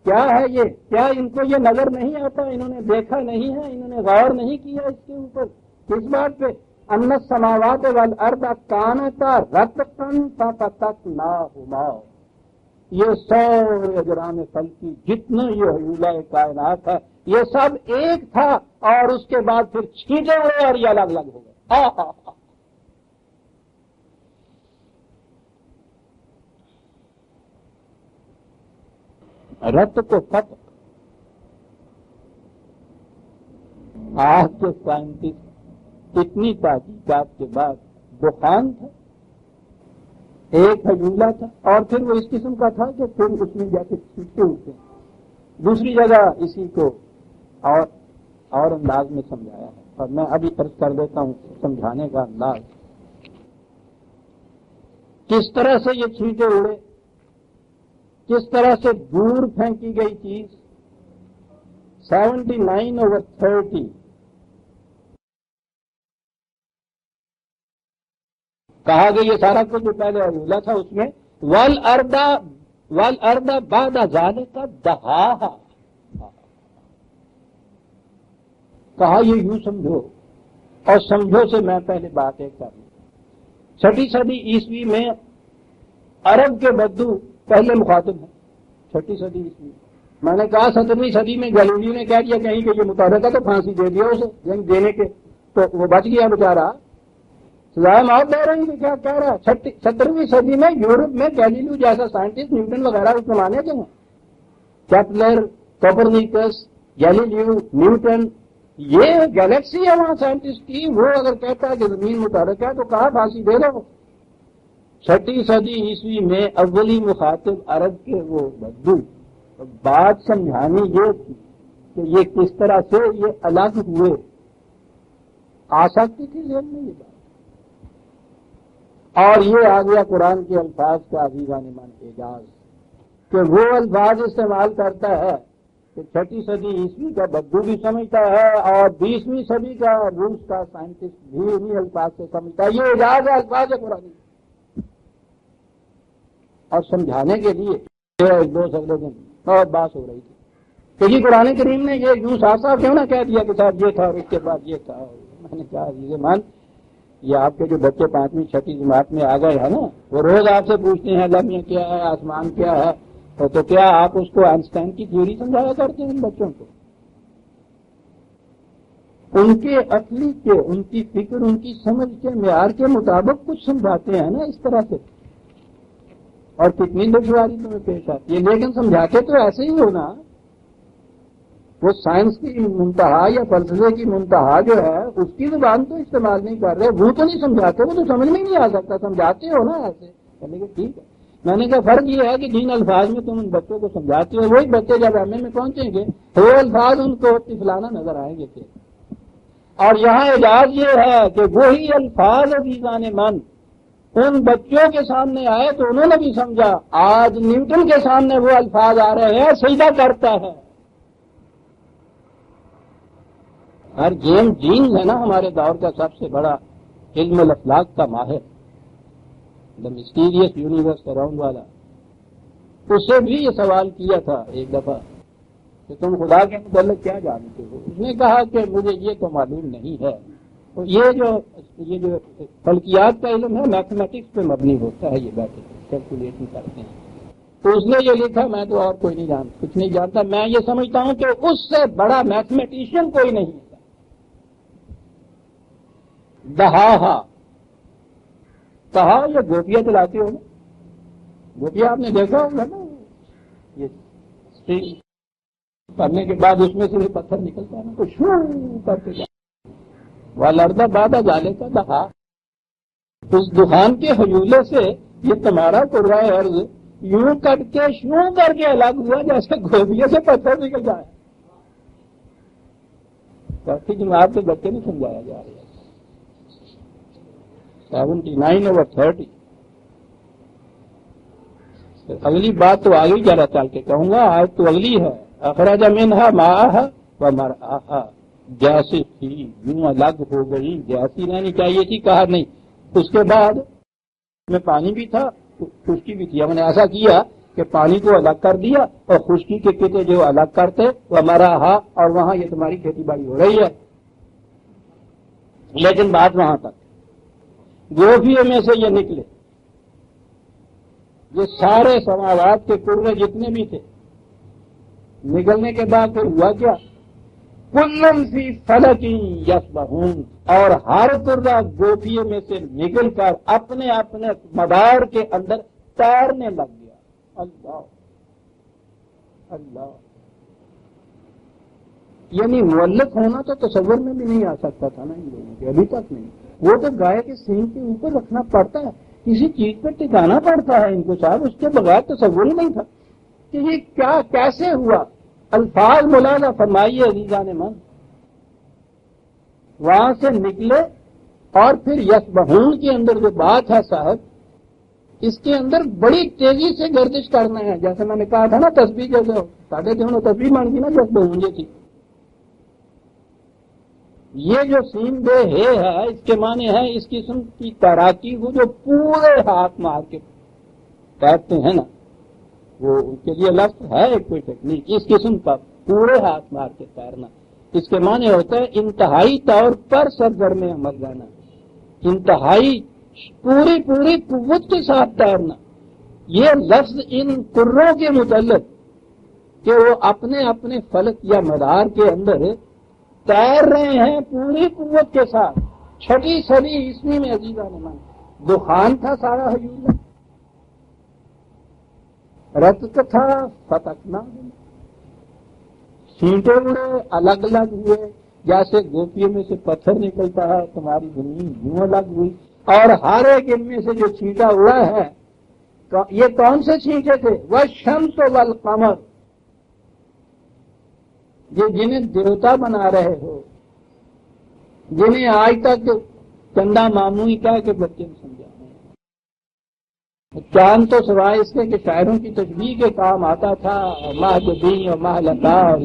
Speaker 1: کیا ہے، یہ کیا ان کو یہ نظر نہیں آتا، انہوں نے دیکھا نہیں ہے، انہوں نے غور نہیں کیا اس کے اوپر. کس بات پہ، ان السماوات والارض کانتا رتقا ففتقناہما، یہ سارے اجرام فلکی جتنا یہ حیولہ کائنات ہے یہ سب ایک تھا، اور اس کے بعد پھر چھینٹے ہوئے اور یہ الگ الگ ہو گئے. رت کو فتح، آج کے سائنٹسٹ اتنی تحقیقات کے بعد دخان تھا، ایک حجولہ تھا، اور پھر وہ اس قسم کا تھا کہ پھر اس میں جا کے چھینٹے ہوتے ہیں. دوسری جگہ اسی کو اور انداز میں سمجھایا ہے، اور میں ابھی عرض کر دیتا ہوں سمجھانے کا انداز. کس طرح سے یہ چھینٹے اڑے، کس طرح سے دور پھینکی گئی چیز. 79/30 کہا گیا یہ سارا کچھ جو پہلے حجولہ تھا اس میں والارض بعد ذالک دہاہا، کہا یہ یوں سمجھو، اور سمجھو سے میں پہلے بات ایک کر لوں. 6 صدی عیسوی میں عرب کے بدو پہلے مخاطب ہیں. 6 صدی عیسوی میں نے کہا 17ویں صدی میں گلیلیو نے کہہ دیا کہیں کہ یہ متحرک ہے تو پھانسی دے دیا اسے، یعنی دینے کے، تو وہ بچ گیا بیچارہ، سزائے موت دے رہی ہے. کیا کہہ رہا ہے 17ویں صدی میں یورپ میں گلیلیو جیسا سائنٹسٹ، نیوٹن وغیرہ اس زمانے کے ہیں، کیپلر، کوپرنیکس، گلیلیو، نیوٹن، یہ گلیکسی ہے وہاں سائنٹسٹ کی. وہ اگر کہتا ہے کہ زمین متحرک ہے تو کہا پھانسی دے دو. 6 صدی عیسوی میں اولی مخاطب عرب کے وہ بدو. بات سمجھانی یہ تھی کہ یہ کس طرح سے یہ الگ ہوئے. آ سکتی تھی ذہن میں یہ بات، اور یہ آ گیا قرآن کے الفاظ کا عزیزان من اعجاز کہ وہ الفاظ استعمال کرتا ہے کہ 6 صدی عیسوی کا بدو بھی سمجھتا ہے اور 20ویں صدی کا روس کا سائنٹسٹ بھی انہیں الفاظ سے سمجھتا ہے. یہ اعجاز ہے الفاظ ہے قرآن. اور سمجھانے کے لیے 1-2 اگلے دن بہت بات ہو رہی تھی کہ جی قرآن کریم نے یہ یوں صاف صاف کیوں نہ کہہ دیا کہ صاحب یہ تھا اور اس کے بعد یہ تھا. میں نے کہا عزیز مان، یہ آپ کے جو بچے 5ویں 6ٹھی جماعت میں آ گئے ہیں نا، وہ روز آپ سے پوچھتے ہیں لمحہ کیا ہے، آسمان کیا ہے، تو کیا آپ اس کو آئنسٹائن کی تھیوری سمجھایا کرتے ہیں ان بچوں کو؟ ان کے عقلی کے، ان کی فکر، ان کی سمجھ کے معیار کے مطابق کچھ سمجھاتے ہیں نا اس طرح سے. اور کتنی دشواری تمہیں پیش آتی ہے، لیکن سمجھاتے تو ایسے ہی ہونا. وہ سائنس کی منتہا یا فلسفے کی منتہا جو ہے اس کی زبان تو استعمال نہیں کر رہے، وہ تو نہیں سمجھاتے، وہ تو سمجھ میں نہیں آ سکتا. سمجھاتے ہو نا ایسے. کہنے کہ ٹھیک ہے. میں نے کہا فرق یہ ہے کہ جن الفاظ میں تم ان بچوں کو سمجھاتے ہو وہی بچے جب ایم اے میں پہنچیں گے وہ الفاظ ان کو طفلانہ نظر آئیں گے. اور یہاں اعجاز یہ ہے کہ وہی الفاظ عزیزان من ان بچوں کے سامنے آئے تو انہوں نے بھی سمجھا. آج نیوٹن کے سامنے وہ الفاظ آ رہے ہیں، سجدہ کرتا ہے. ہر جیم جینز ہے نا ہمارے دور کا سب سے بڑا علم الافلاق کا ماہر، دا مسٹیریس یونیورس اراؤنڈ والا، اس سے بھی یہ سوال کیا تھا ایک دفعہ کہ تم خدا کے متعلق کیا جانتے ہو. اس نے کہا کہ مجھے یہ تو معلوم نہیں ہے. تو یہ جو فلکیات کا علم ہے میتھمیٹکس پہ مبنی ہوتا ہے، یہ بیٹھے کیلکولیشن کرتے ہیں. تو اس نے یہ لکھا میں تو اور کوئی نہیں جانتا، کچھ نہیں جانتا. میں یہ سمجھتا ہوں کہ اس سے بڑا میتھمیٹیشین کوئی نہیں ہے. دہا کہا یہ گوپیاں چلاتے ہو نا، گوپیاں آپ نے دیکھا ہوگا نا، یہ اسٹرنگ کرنے کے بعد اس میں سے پتھر نکلتا ہے نا تو شو کر کے وہ لڑتا بادہ جالے کا دہا. اس دخان کے حیولے سے یہ تمہارا قرائے عرض یوں کٹ کے شو کر کے الگ ہوا جیسے گوبیے سے پتھر نکل جائے. کافی جماعت کے بچے نہیں سمجھایا جا رہا. 79/30. اگلی بات تو آگے ذرا چل کے کہوں گا، آج تو اگلی ہے. اخرج منہا ماءہا ومرعاہا، جیسے تھی یوں الگ ہو گئی جیسی رہنی چاہیے تھی، کہا نہیں. اس کے بعد میں پانی بھی تھا، خشکی بھی تھی. ہم نے ایسا کیا کہ پانی کو الگ کر دیا اور خشکی کے قطعے جو الگ کرتے ومرعاہا، اور وہاں یہ تمہاری کھیتی باڑی ہو رہی ہے. لیکن بات وہاں تک، گوبھیوں میں سے یہ نکلے، یہ سارے سماوات کے کرے جتنے بھی تھے، نکلنے کے بعد پھر ہوا کیا؟ کلن فی فلک یسبحون، اور ہر کرہ گوبھیوں میں سے نکل کر اپنے اپنے مدار کے اندر تیرنے لگ گیا. اللہ اللہ، یعنی مولک ہونا تو تصور میں بھی نہیں آ سکتا تھا نا ان لوگوں کے، ابھی تک نہیں. وہ تو گائے کے سینگ کے اوپر رکھنا پڑتا ہے، کسی چیز پہ ٹکانا پڑتا ہے ان کو صاحب، اس کے بغیر تصور ہی نہیں تھا کہ یہ کیا کیسے ہوا. الفاظ مولانا فرمائیے عزیزان من، وہاں سے نکلے اور پھر یسبحون کے اندر جو بات ہے صاحب، اس کے اندر بڑی تیزی سے گردش کرنا ہے. جیسے میں نے کہا تھا نا تسبیح جیسے ساڑھے دونوں تسبیح مانگی نا یسبحون جیسی. یہ جو سین بے ہے اس کے معنی ہے اس قسم کی تیراکی کو جو پورے ہاتھ مار کے تیرتے ہیں نا، وہ ان کے لیے لفظ ہے ایک کوئی ٹیکنیک، اس قسم کا پورے ہاتھ مار کے تیرنا. اس کے معنی ہوتا ہے انتہائی طور پر سرگرم عمل جانا، انتہائی پوری قوت کے ساتھ تیرنا. یہ لفظ ان کروں کے متعلق کہ وہ اپنے اپنے فلک یا مدار کے اندر تیر رہے ہیں پوری قوت کے ساتھ. 6ٹھی صدی عیسوی میں عزیزان من دخان تھا سارا حیولہ، رت تھا فتکنا، چھینٹے اڑے الگ الگ ہوئے جیسے گوپیوں میں سے پتھر نکلتا ہے، تمہاری زمین یوں الگ ہوئی. اور ہر ایک ان میں سے جو چھینٹا اڑا ہے یہ کون سے چھینٹے تھے؟ والشمس والقمر، یہ جنہیں دیوتا بنا رہے ہو، جنہیں آج تک چندہ ماموئی کہہ کے بچے نے سمجھا. چاند تو سوائے اس کے کہ شاعروں کی تشبیہ کے کام آتا تھا، مہجبین اور مہلتا، اور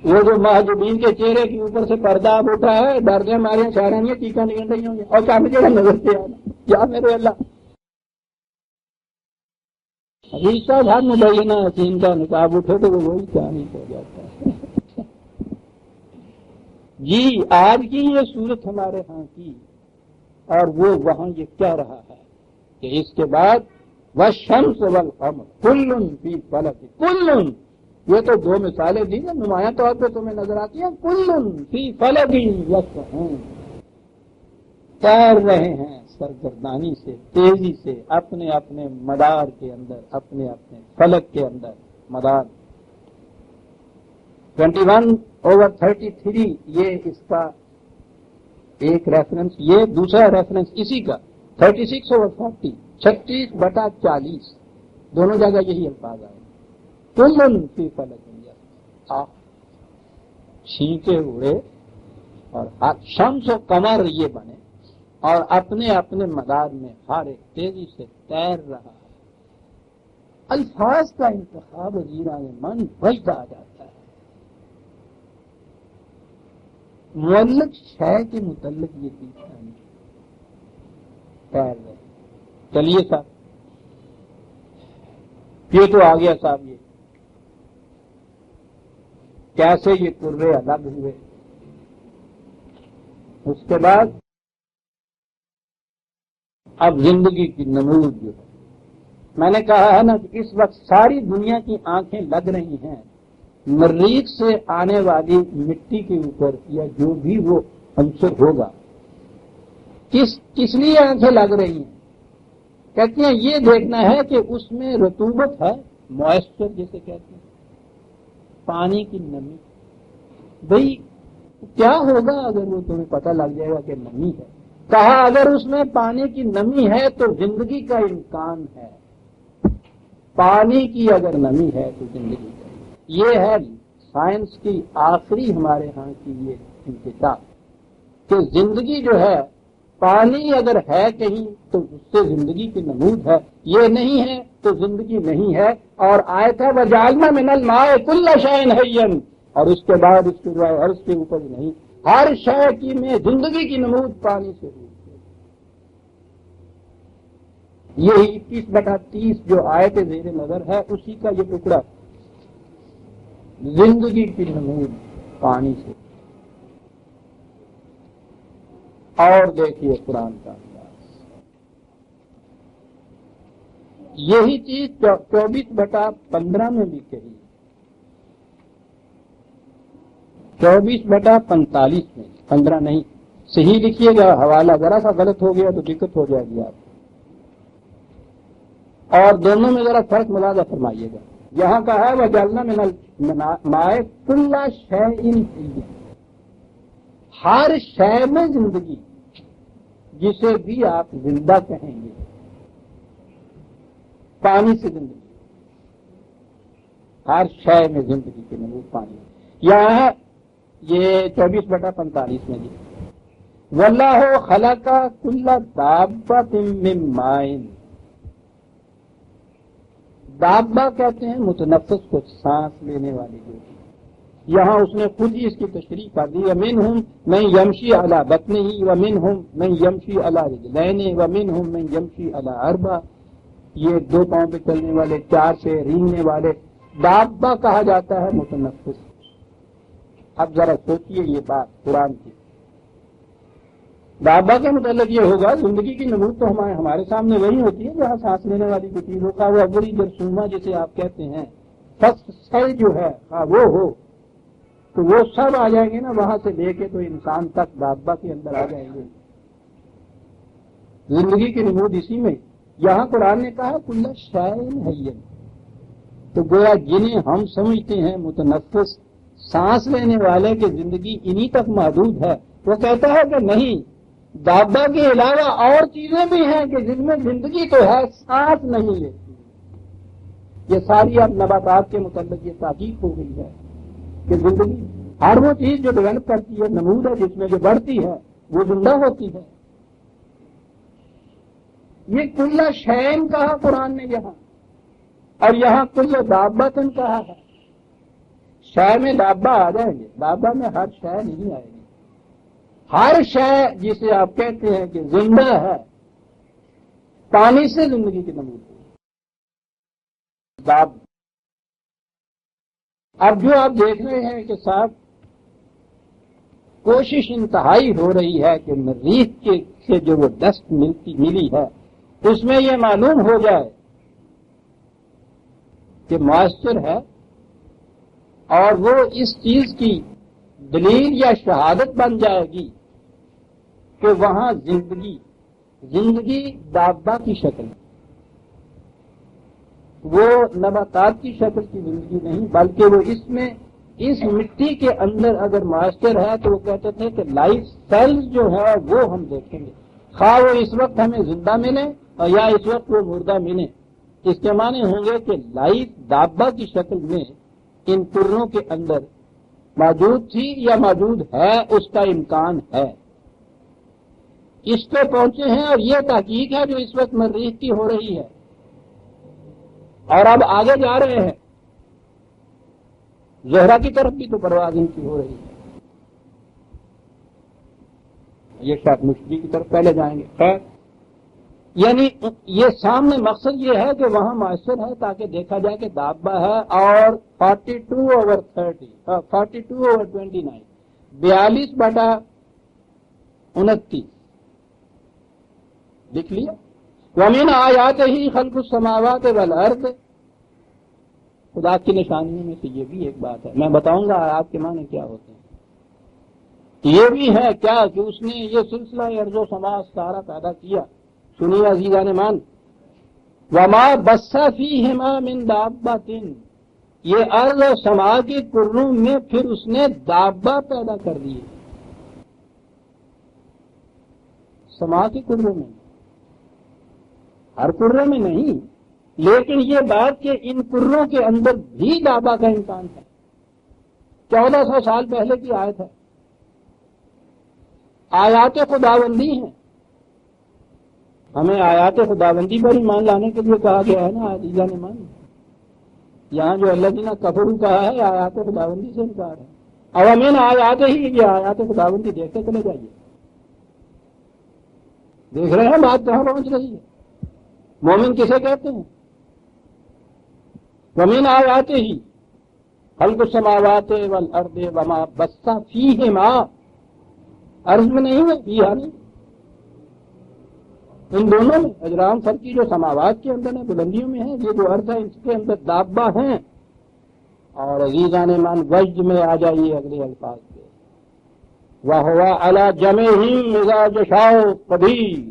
Speaker 1: وہ جو مہجبین کے چہرے کے اوپر سے پردہ اب اٹھا ہے، ڈرنے مارے شاعروں نے ٹیکا نکل رہی ہوں گے اور کیا مجھے نظر سے آنا یا میرے اللہ. عیسیٰ بھر مبینہ حسین کا نقاب اٹھے تو وہ وہی کہانی ہو جاتا ہے۔ جی آج کی یہ صورت ہمارے ہاں کی، اور وہ وہاں یہ کہہ رہا ہے کہ اس کے بعد والشمس والقمر کل فی فلک، کل، یہ تو دو مثالیں دی نا نمایاں طور پہ تمہیں نظر آتی ہیں، کل فی فلک یسبحون، تیر رہے ہیں سرگردانی سے، تیزی سے، اپنے اپنے مدار کے اندر، اپنے اپنے فلک کے اندر مدار۔ 21/33 یہ اس کا ایک ریفرنس، یہ دوسرا ریفرنس اسی کا 36/40، 36/40 دونوں جگہ یہی الفاظ آئے، کل فی فلک یسبحون، چھینکے اڑے اور شمس و قمر یہ بنے اور اپنے اپنے مدار میں ہر ایک تیزی سے تیر رہا ہے۔ الفاظ کا انتخاب وزیران من وجد آ جاتا ہے، معلق شے کے متعلق یہ چیز ہے، تیر رہے۔ چلیے صاحب یہ تو آ گیا صاحب، یہ کیسے یہ کرے الگ ہوئے۔ اس کے بعد اب زندگی کی نمود جو ہے، میں نے کہا ہے نا کہ اس وقت ساری دنیا کی آنکھیں لگ رہی ہیں مریخ سے آنے والی مٹی کے اوپر یا جو بھی وہ عنصر ہوگا، کس لیے آنکھیں لگ رہی ہیں؟ کہتے ہیں یہ دیکھنا ہے کہ اس میں رطوبت ہے، موئسچر جسے کہتے ہیں، پانی کی نمی۔ بھئی کیا ہوگا اگر وہ تمہیں پتہ لگ جائے گا کہ نمی ہے؟ کہا اگر اس میں پانی کی نمی ہے تو زندگی کا امکان ہے، پانی کی اگر نمی ہے تو زندگی کا۔ یہ ہے سائنس کی آخری ہمارے ہاں کی یہ انتہا کہ زندگی جو ہے، پانی اگر ہے کہیں تو اس سے زندگی کی نمود ہے، یہ نہیں ہے تو زندگی نہیں ہے۔ اور آیت ہے وَجَعَلْنَا مِنَ الْمَاءِ كُلَّ شَيْءٍ حَيٍّ، اور اس کے بعد اس کے عرض کے اوپر نہیں، ہر شے کی میں زندگی کی نمود پانی سے ہوئی۔ یہی 21/30 جو آیت زیر نظر ہے اسی کا یہ ٹکڑا، زندگی کی نمود پانی سے۔ اور دیکھیے قرآن کا انداز، یہی چیز 24/15 میں بھی کہی، 24/45 میں، 15 نہیں، صحیح لکھیے گا، حوالہ ذرا سا غلط ہو گیا تو دقت ہو جائے گی آپ، اور دونوں میں ذرا فرق ملاحظہ فرمائیے گا۔ یہاں کا ہے وَجَعَلْنَا مِنَ الْمَاءِ كُلَّ شَيْءٍ حَيٍّ، ہر شے میں زندگی، جسے بھی آپ زندہ کہیں گے، پانی سے زندگی، ہر شے میں زندگی کی نمود پانی۔ یہاں یہ 24/45 میں جی وَاللَّهُ خَلَقَ كُلَّ دَابَّةٍ مِّن مَّاءٍ، دابہ کہتے ہیں متنفس کو، سانس لینے والی جو چیز، یہاں اس نے خود ہی اس کی تشریح کر دی، وَمِنْهُمْ مَن يَمْشِي عَلَى بَطْنِهِ وَمِنْهُمْ مَن يَمْشِي عَلَى رِجْلَيْنِ وَمِنْهُمْ مَن يَمْشِي عَلَى أَرْبَعٍ، یہ دو پاؤں پہ چلنے والے، چار سے رینگنے والے، دابہ کہا جاتا ہے متنفس۔ اب ذرا سوچئے یہ بات قرآن کی، دابہ کے متعلق یہ ہوگا زندگی کی نمود تو ہمارے سامنے وہی ہوتی ہے جہاں سانس لینے والی کوئی چیز ہوگا، وہ اولی جرثومہ جسے آپ کہتے ہیں، فرسٹ سیل جو ہے، ہاں وہ ہو تو وہ سب آ جائیں گے نا، وہاں سے لے کے تو انسان تک دابہ کے اندر آ جائیں گے۔ زندگی کی نمود اسی میں، یہاں قرآن نے کہا کل شیء حی، تو گویا جنہیں ہم سمجھتے ہیں متنفس، سانس لینے والے کی زندگی انہی تک محدود ہے، وہ کہتا ہے کہ نہیں، دابہ کے علاوہ اور چیزیں بھی ہیں کہ جن میں زندگی تو ہے، سانس نہیں لیتی۔ یہ ساری اب نباتات کے متعلق یہ تحقیق ہو گئی ہے کہ زندگی ہر وہ چیز جو ڈیولپ کرتی ہے، نمود ہے جس میں جو بڑھتی ہے وہ زندہ ہوتی ہے۔ یہ کل شیء کہا قرآن نے یہاں، اور یہاں کل دابۃ کہا ہے۔ شے میں دابہ آ جائیں گے، دابہ میں ہر شے نہیں آئے گی، ہر شے جسے آپ کہتے ہیں کہ زندہ ہے، پانی سے زندگی کی نمود ہے۔ باب اب جو آپ دیکھ رہے ہیں کہ صاحب کوشش انتہائی ہو رہی ہے کہ مریخ سے جو وہ ڈسٹ ملی ہے اس میں یہ معلوم ہو جائے کہ موئسچر ہے، اور وہ اس چیز کی دلیل یا شہادت بن جائے گی کہ وہاں زندگی دابہ کی شکل ہے، وہ نباتات کی شکل کی زندگی نہیں، بلکہ وہ اس مٹی کے اندر اگر موئسچر ہے تو وہ کہتے تھے کہ لائف سیلز جو ہے وہ ہم دیکھیں گے، خواہ وہ اس وقت ہمیں زندہ ملے اور یا اس وقت وہ مردہ ملے، اس کے معنی ہوں گے کہ لائف دابہ کی شکل میں ان کرنوں کے اندر موجود تھی یا موجود ہے، اس کا امکان ہے۔ اس پہ پہنچے ہیں اور یہ تحقیق ہے جو اس وقت مریخ کی ہو رہی ہے، اور اب آگے جا رہے ہیں، زہرہ کی طرف بھی تو پرواز ان کی ہو رہی ہے، یہ شاید مشتری کی طرف پہلے جائیں گے۔ خیر، یعنی یہ سامنے مقصد یہ ہے کہ وہاں موئسچر ہے تاکہ دیکھا جائے کہ دابہ ہے، اور 42/30 42/29 42/29 لکھ لیا۔ وَمِنْ آیَاتِهِ خَلْقُ السَّمَاوَاتِ وَالْأَرْضِ، خدا کی نشانیوں میں سے یہ بھی ایک بات ہے، میں بتاؤں گا آیات کے معنی کیا ہوتے ہیں۔ یہ بھی ہے کیا کہ اس نے یہ سلسلہ ارض و سما سارا پیدا کیا۔ سنیے عزیزان مان، وما بث فیہما من دابۃ، یہ ارض و سما کے کروں میں پھر اس نے دابہ پیدا کر دیے، سما کے کروں میں، ہر کرے میں نہیں، لیکن یہ بات کہ ان کروں کے اندر بھی دابہ کا امکان ہے۔ 1400 سال پہلے کی آیت ہے، آیات خداوندی ہیں، ہمیں آیات خداوندی پر ایمان لانے کے لیے کہا گیا ہے نا عزیزان ایمان۔ یہاں جو اللہ جی نے کفر کہا ہے آیات خداوندی سے انکار ہے۔ اوامین آیات ہی، یہ آیات خداوندی دیکھتے چلے جائیے، دیکھ رہے ہیں بات کہاں پہنچ رہی ہے۔ مومن کسے کہتے ہیں؟ ومن آیاتہ خلق السماوات والارض وما بث فیہما، ارض میں نہیں ہے، فیہا نہیں، ان دونوں میں اجرام سر کی جو سماوات کے اندر ہے، بلندیوں میں ہے، یہ جو ارض ہے اس کے اندر دابہ ہیں۔ اور عزیزان ایمان وجد میں آ جائیے اگلے الفاظ پہ، وَهُوَ عَلَى جَمْعِهِمْ إِذَا يَشَاءُ قَدِيرٌ،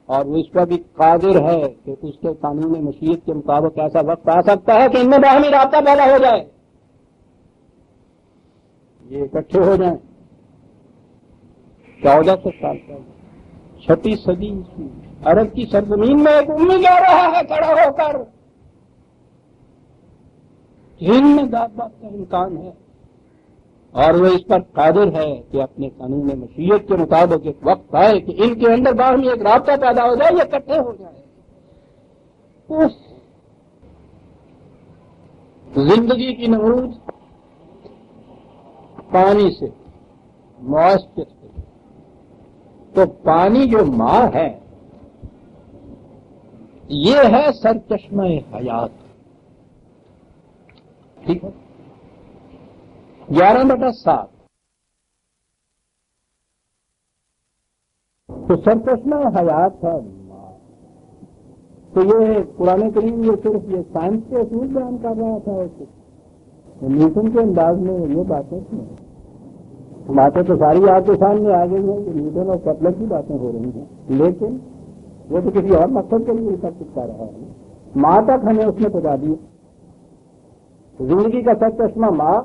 Speaker 1: اور وہ اس پر بھی قادر ہے کہ اس کے قانون مشیت کے مطابق ایسا وقت آ سکتا ہے کہ ان میں باہمی رابطہ پیدا ہو جائے، یہ اکٹھے ہو جائیں۔ 1400 سال پہلے 6 صدی عیسوی عرب کی سرزمین میں ایک امی جا رہا ہے کھڑا ہو کر، جن میں دابت کا امکان ہے، اور وہ اس پر قادر ہے کہ اپنے قانون مشیت کے مطابق ایک وقت آئے کہ ان کے اندر باہمی ایک رابطہ پیدا ہو جائے، یہ اکٹھے ہو جائے۔ اس زندگی کی نمود پانی سے، موئسچر سے، تو پانی جو ماں ہے یہ ہے سرچشمہ حیات، ٹھیک ہے۔ 11/7 تو سرچشمہ حیات ہے ماں۔ تو یہ قرآن کریم یہ صرف یہ سائنس کے اصول بیان کر رہا تھا، نیوٹن کے انداز میں یہ باتیں تو ساری آپ کے سامنے آ گئی ہیں کہ نیوٹن اور کپلر کی باتیں ہو رہی ہیں، لیکن وہ تو کسی اور مقصد کے لیے سب کچھ کر رہا ہے۔ ماں تک ہمیں اس نے پہنچا دیا، زندگی کا سرچشمہ ماں،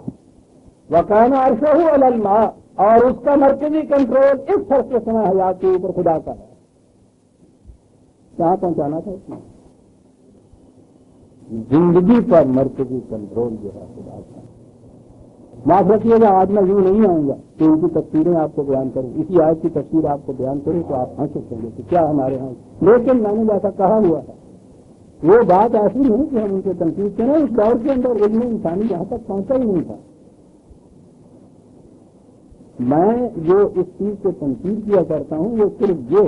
Speaker 1: وکان عرشہ علی الماء، اور اس کا مرکزی کنٹرول اس سرچشمہ حیات کے اوپر خدا کا ہے۔ کہاں پہنچانا تھا اس نے؟ زندگی پر مرکزی کنٹرول جو ہے خدا کا۔ معاف رکھیے گا آج میں یوں نہیں آؤں گا کہ ان کی تفسیریں آپ کو بیان کروں، اسی آیت کی تفسیر آپ کو بیان کروں تو آپ ہنس سکیں گے کہ کیا ہمارے ہاں، لیکن میں نے جیسا کہا ہوا ہے وہ بات ایسی نہیں کہ ہم ان کے تنقید کریں، اس دور کے اندر علم انسانی یہاں تک پہنچا ہی نہیں تھا۔ میں جو اس چیز کو تنقید کیا کرتا ہوں وہ صرف یہ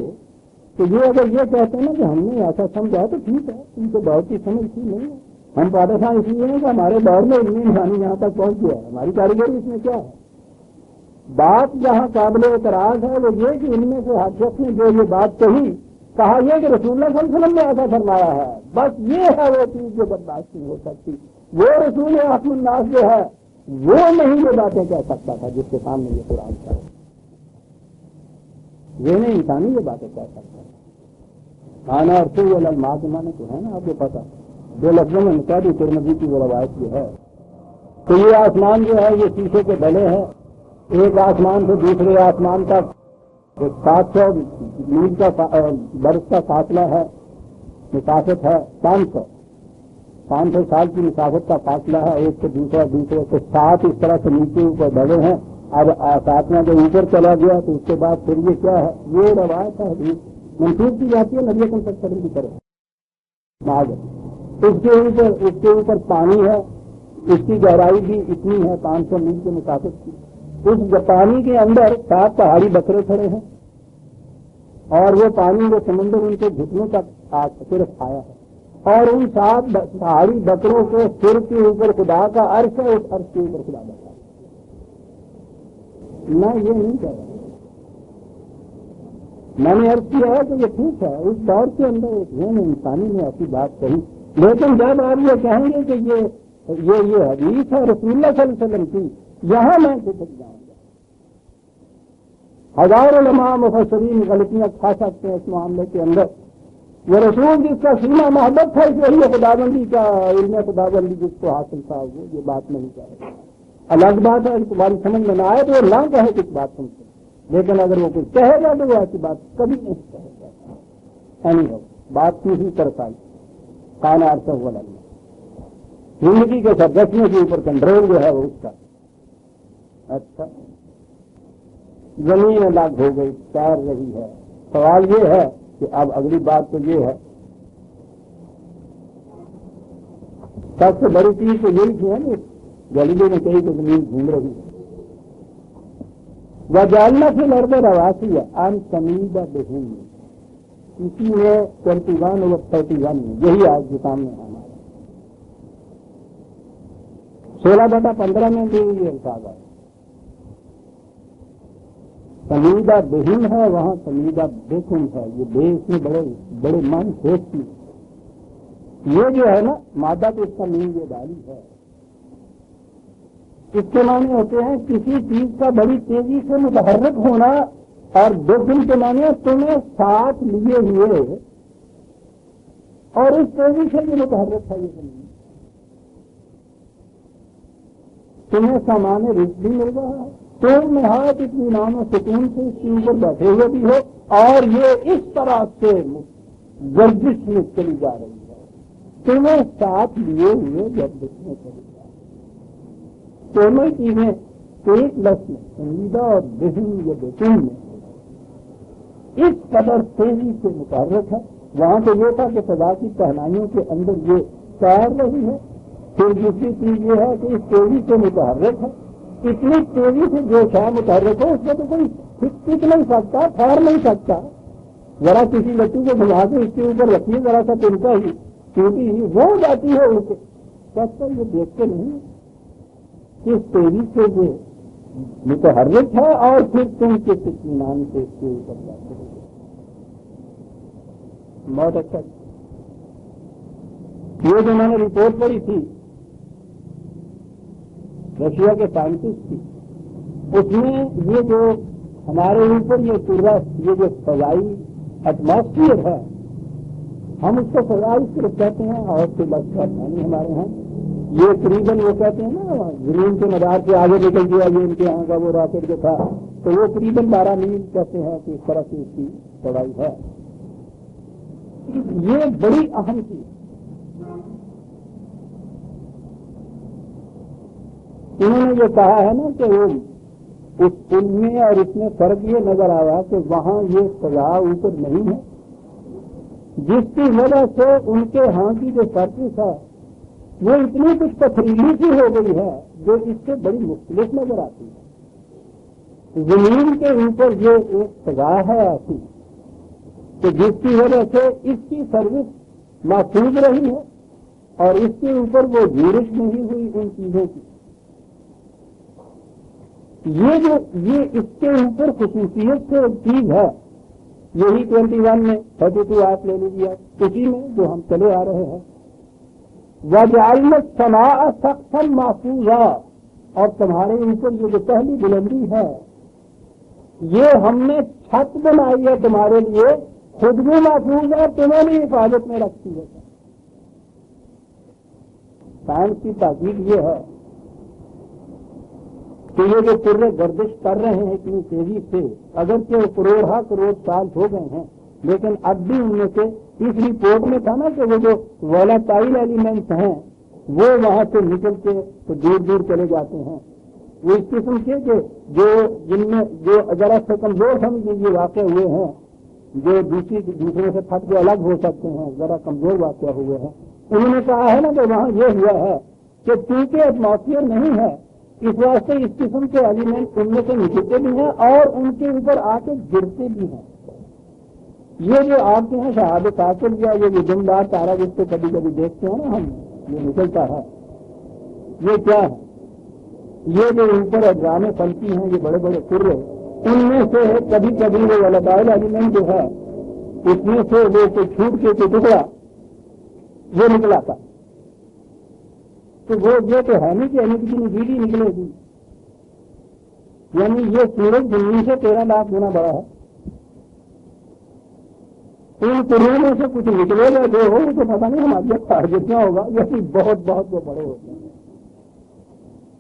Speaker 1: کہ یہ اگر یہ کہتے ہیں نا کہ ہم نے ایسا سمجھا تو ٹھیک ہے، ان کو دور کی سمجھ تھی نہیں ہے، ہم پادشاہ اس لیے ہیں کہ ہمارے دور میں علمی انسانی یہاں تک پہنچ گیا ہے، ہماری کاریگری اس میں کیا ہے؟ بات جہاں قابل اعتراض ہے وہ یہ کہ ان میں سے ہر شخص نے جو یہ بات کہا یہ کہ رسول اللہ صلی اللہ علیہ وسلم نے ایسا فرمایا ہے، بس یہ ہے وہ چیز جو برداشت نہیں ہو سکتی۔ وہ رسول آخر الناس جو ہے وہ نہیں یہ باتیں کہہ سکتا تھا جس کے سامنے یہ قرآن تھا، یہ نہیں انسانی یہ باتیں کہہ سکتا تھا۔ کھانا اور پھر وہ للما کے معنی تو ہے نا آپ کو پتا، دو لفظوں میں کہہ دی ترمذی کی وہ روایت یہ ہے کہ یہ آسمان جو ہے یہ شیشے کے ڈلے ہیں، ایک آسمان سے دوسرے آسمان تک 700 میل کا برس کا فاصلہ ہے، مسافت ہے 500 سال کی مسافت کا فاصلہ ہے ایک سے دوسرے سے 7 اس طرح سے نیچے اوپر بڑھے ہیں۔ اب 7واں جو اوپر چلا گیا تو اس کے بعد پھر یہ کیا ہے، یہ روایت ہے حدیث منسوخ کی جاتی ہے نبی اکرم صلی اللہ علیہ وسلم کی طرف۔ اس کے اوپر پانی ہے، اس کی گہرائی بھی اتنی ہے 500 میل کے مسافت کی۔ اس پانی کے اندر 7 پہاڑی بکرے کھڑے ہیں اور وہ پانی وہ سمندر ان کے گھٹنوں تک صرف آیا ہے، اور ان 7 پہاڑی بکروں کے سر کے اوپر خدا کا عرش ہے، اس عرش کے اوپر خدا بیٹھا ہے۔ میں یہ نہیں کہہ رہا، میں نے عرض کیا ہے کہ یہ ٹھیک ہے اس دور کے اندر ایک ذہن انسانی نے ایسی بات کہی، لیکن جب آپ یہ کہیں گے کہ یہ حدیث ہے رسول اللہ صلی اللہ علیہ وسلم کی، یہاں میں سبق جاؤں گا۔ ہزار علماء مفسرین غلطیاں کھا سکتے ہیں اس معاملے کے اندر، وہ رسول جس کا سینہ محبت تھا وہی خداوندی کا علم خداوندی جس کو حاصل تھا وہ یہ بات نہیں کہے۔ الگ بات ہے تمہاری سمجھ میں نہ آئے تو وہ نہ کہے کچھ بات سن سے، لیکن اگر وہ کچھ کہے گا تو وہ ایسی بات کبھی نہیں کہے گا۔ نہیں ہو بات کسی طرف آئی کانا عرصہ ہوا لگنا زندگی کے سرگرمیوں کے اوپر کنٹرول جو ہے وہ اس کا۔ اچھا زمین الگ ہو گئی تیر رہی ہے، سوال یہ ہے کہ اب اگلی بات تو یہ ہے سب سے بڑی چیز تو یہی تھی نا گلیلے نے کہی کہ زمین گھوم رہی ہے۔ وجعلنا فی الارض رواسy ان تمید بہم، اسی میں 21 اور 31 میں یہی آج کے سامنے آنا ہے۔ 16/15 میں بھی یہ الفاظ ہے، تمیدہ بہم ہے وہاں تمیدہ بہم ہے، یہ بے اس میں بڑے من خیز کی یہ جو ہے نا مادہ تو اس کا مین یہ ڈالی ہے، اس کے معنی ہوتے ہیں کسی چیز کا بڑی تیزی سے متحرک ہونا، اور بہم کے معنی تمہیں ساتھ لیے ہوئے اور اس تیزی سے بھی متحرک ہے یہ زمین، تمہیں سامان رزق بھی مل رہا ہے، تم نہایت اطمینان و سکون سے اس کے اوپر بیٹھے ہوئے بھی ہو، اور یہ اس طرح سے گردش میں چلی جا رہی ہے، تمہیں ساتھ لیے ہوئے گردش میں چلی جا رہی ہے۔ دونوں چیزیں ایک لفظ میں سنجیدہ اور بہم یا بہم میں اس قدر تیزی سے متحرک ہے۔ وہاں تو یہ تھا کہ خدا کی پہنائیوں کے اندر یہ تیر رہی ہے، پھر دوسری چیز یہ ہے کہ اس تیزی سے متحرک ہے، اتنی تیزی سے جو شاہ متحرک ہو اس میں تو کوئی ٹک نہیں سکتا، ٹھہر نہیں سکتا، ذرا کسی لٹو کو گھما کے اس کے اوپر رکھیے ذرا سا تنکا ہی ٹوٹی ہی وہ جاتی ہے ان کے سب یہ دیکھتے نہیں کس تیزی سے یہ متحرک ہے، اور پھر تم کس اطمینان سے اس کے اوپر جاتے ہو۔ بہت اچھا یہ جو میں نے رپورٹ پڑھی تھی رشیا کے سائنٹسٹ کی، اس میں یہ جو ہمارے اوپر یہ پورا یہ جو فضائی ایٹماسفیئر ہے ہم اس کو فضائی صرف کہتے ہیں، اور کوئی لفظ نہیں ہمارے ہاں، یہ قریباً وہ کہتے ہیں نا زمین کے مدار سے آگے نکل گیا یہ ان کے یہاں کا وہ راکٹ جو تھا تو وہ قریباً 12 میل کہتے ہیں کہ اس طرح سے اس کی چوڑائی ہے۔ یہ بڑی اہم چیز، انہوں نے یہ کہا ہے نا کہ وہ اس ان میں اور اس میں فرق یہ نظر آیا کہ وہاں یہ فضا اوپر نہیں ہے، جس کی وجہ سے ان کے ہاں کی جو سرفس ہے وہ اتنی کچھ پتھریلی سی ہو گئی ہے جو اس سے بڑی مختلف نظر آتی ہے۔ زمین کے اوپر یہ ایک فضا ہے ایسی کہ جس کی وجہ سے اس کی سروس محفوظ رہی ہے، اور اس کے اوپر وہ یورش نہیں ہوئی ان چیزوں کی. یہ اس کے اوپر خصوصیت سے ایک چیز ہے. یہی 21 میں 32 آپ لے لیجیے, اسی میں جو ہم چلے آ رہے ہیں. وَجَعَلْنَا السَّمَاءَ سَقْفًا مَحْفُوظًا, اور تمہارے اوپر یہ جو پہلی بلندی ہے یہ ہم نے چھت بنائی ہے تمہارے لیے, خود بھی محفوظ ہے, تمہیں بھی حفاظت میں رکھتی ہے. سائنس کی تحقیق یہ ہے کہ یہ جو کرے گردش کر رہے ہیں اتنی تیزی سے, اگرچہ وہ کروڑ سال ہو گئے ہیں, لیکن اب بھی ان میں سے اس رپورٹ میں تھا نا کہ وہ جو وولٹائل ایلیمنٹس ہیں وہ وہاں سے نکل کے تو دور دور چلے جاتے ہیں. وہ اس قسم کے کہ جن میں جو ذرا سے کمزور سمجھ لیجیے واقع ہوئے ہیں, جو دوسرے سے پھٹ کے الگ ہو سکتے ہیں, ذرا کمزور واقع ہوئے ہیں. انہوں نے کہا ہے نا کہ وہاں یہ ہوا ہے کہ چونکہ ایٹماسفیئر نہیں ہے اس واسطے اس قسم کے ایلیمنٹ ان میں سے نکلتے بھی ہیں اور ان کے اوپر آ کے گرتے بھی ہیں. یہ جو آپ کے یہاں شہاب کاکل یا یہ وجمدار تارا جس کو کبھی کبھی دیکھتے ہیں نا ہم, یہ نکلتا ہے, یہ کیا ہے؟ یہ جو اوپر اجرام فلکی ہیں, یہ بڑے بڑے کرے, ان میں سے کبھی کبھی وہ وولٹائل ایلیمنٹ جو ہے اس میں سے وہ کوئی چھوٹ کے کوئی ٹکڑا یہ نکلا تھا. تو وہ یہ تو ہے نہیں کہ ایمیٹی نکلے گی, یعنی یہ سورج زمین سے 13 لاکھ گنا بڑا ہے. ان کروں میں سے کچھ نکلے گا جو ہو تو پتہ نہیں ہمارے پاس جتنا ہوگا, یہ بہت بہت وہ بڑے ہوتے ہیں,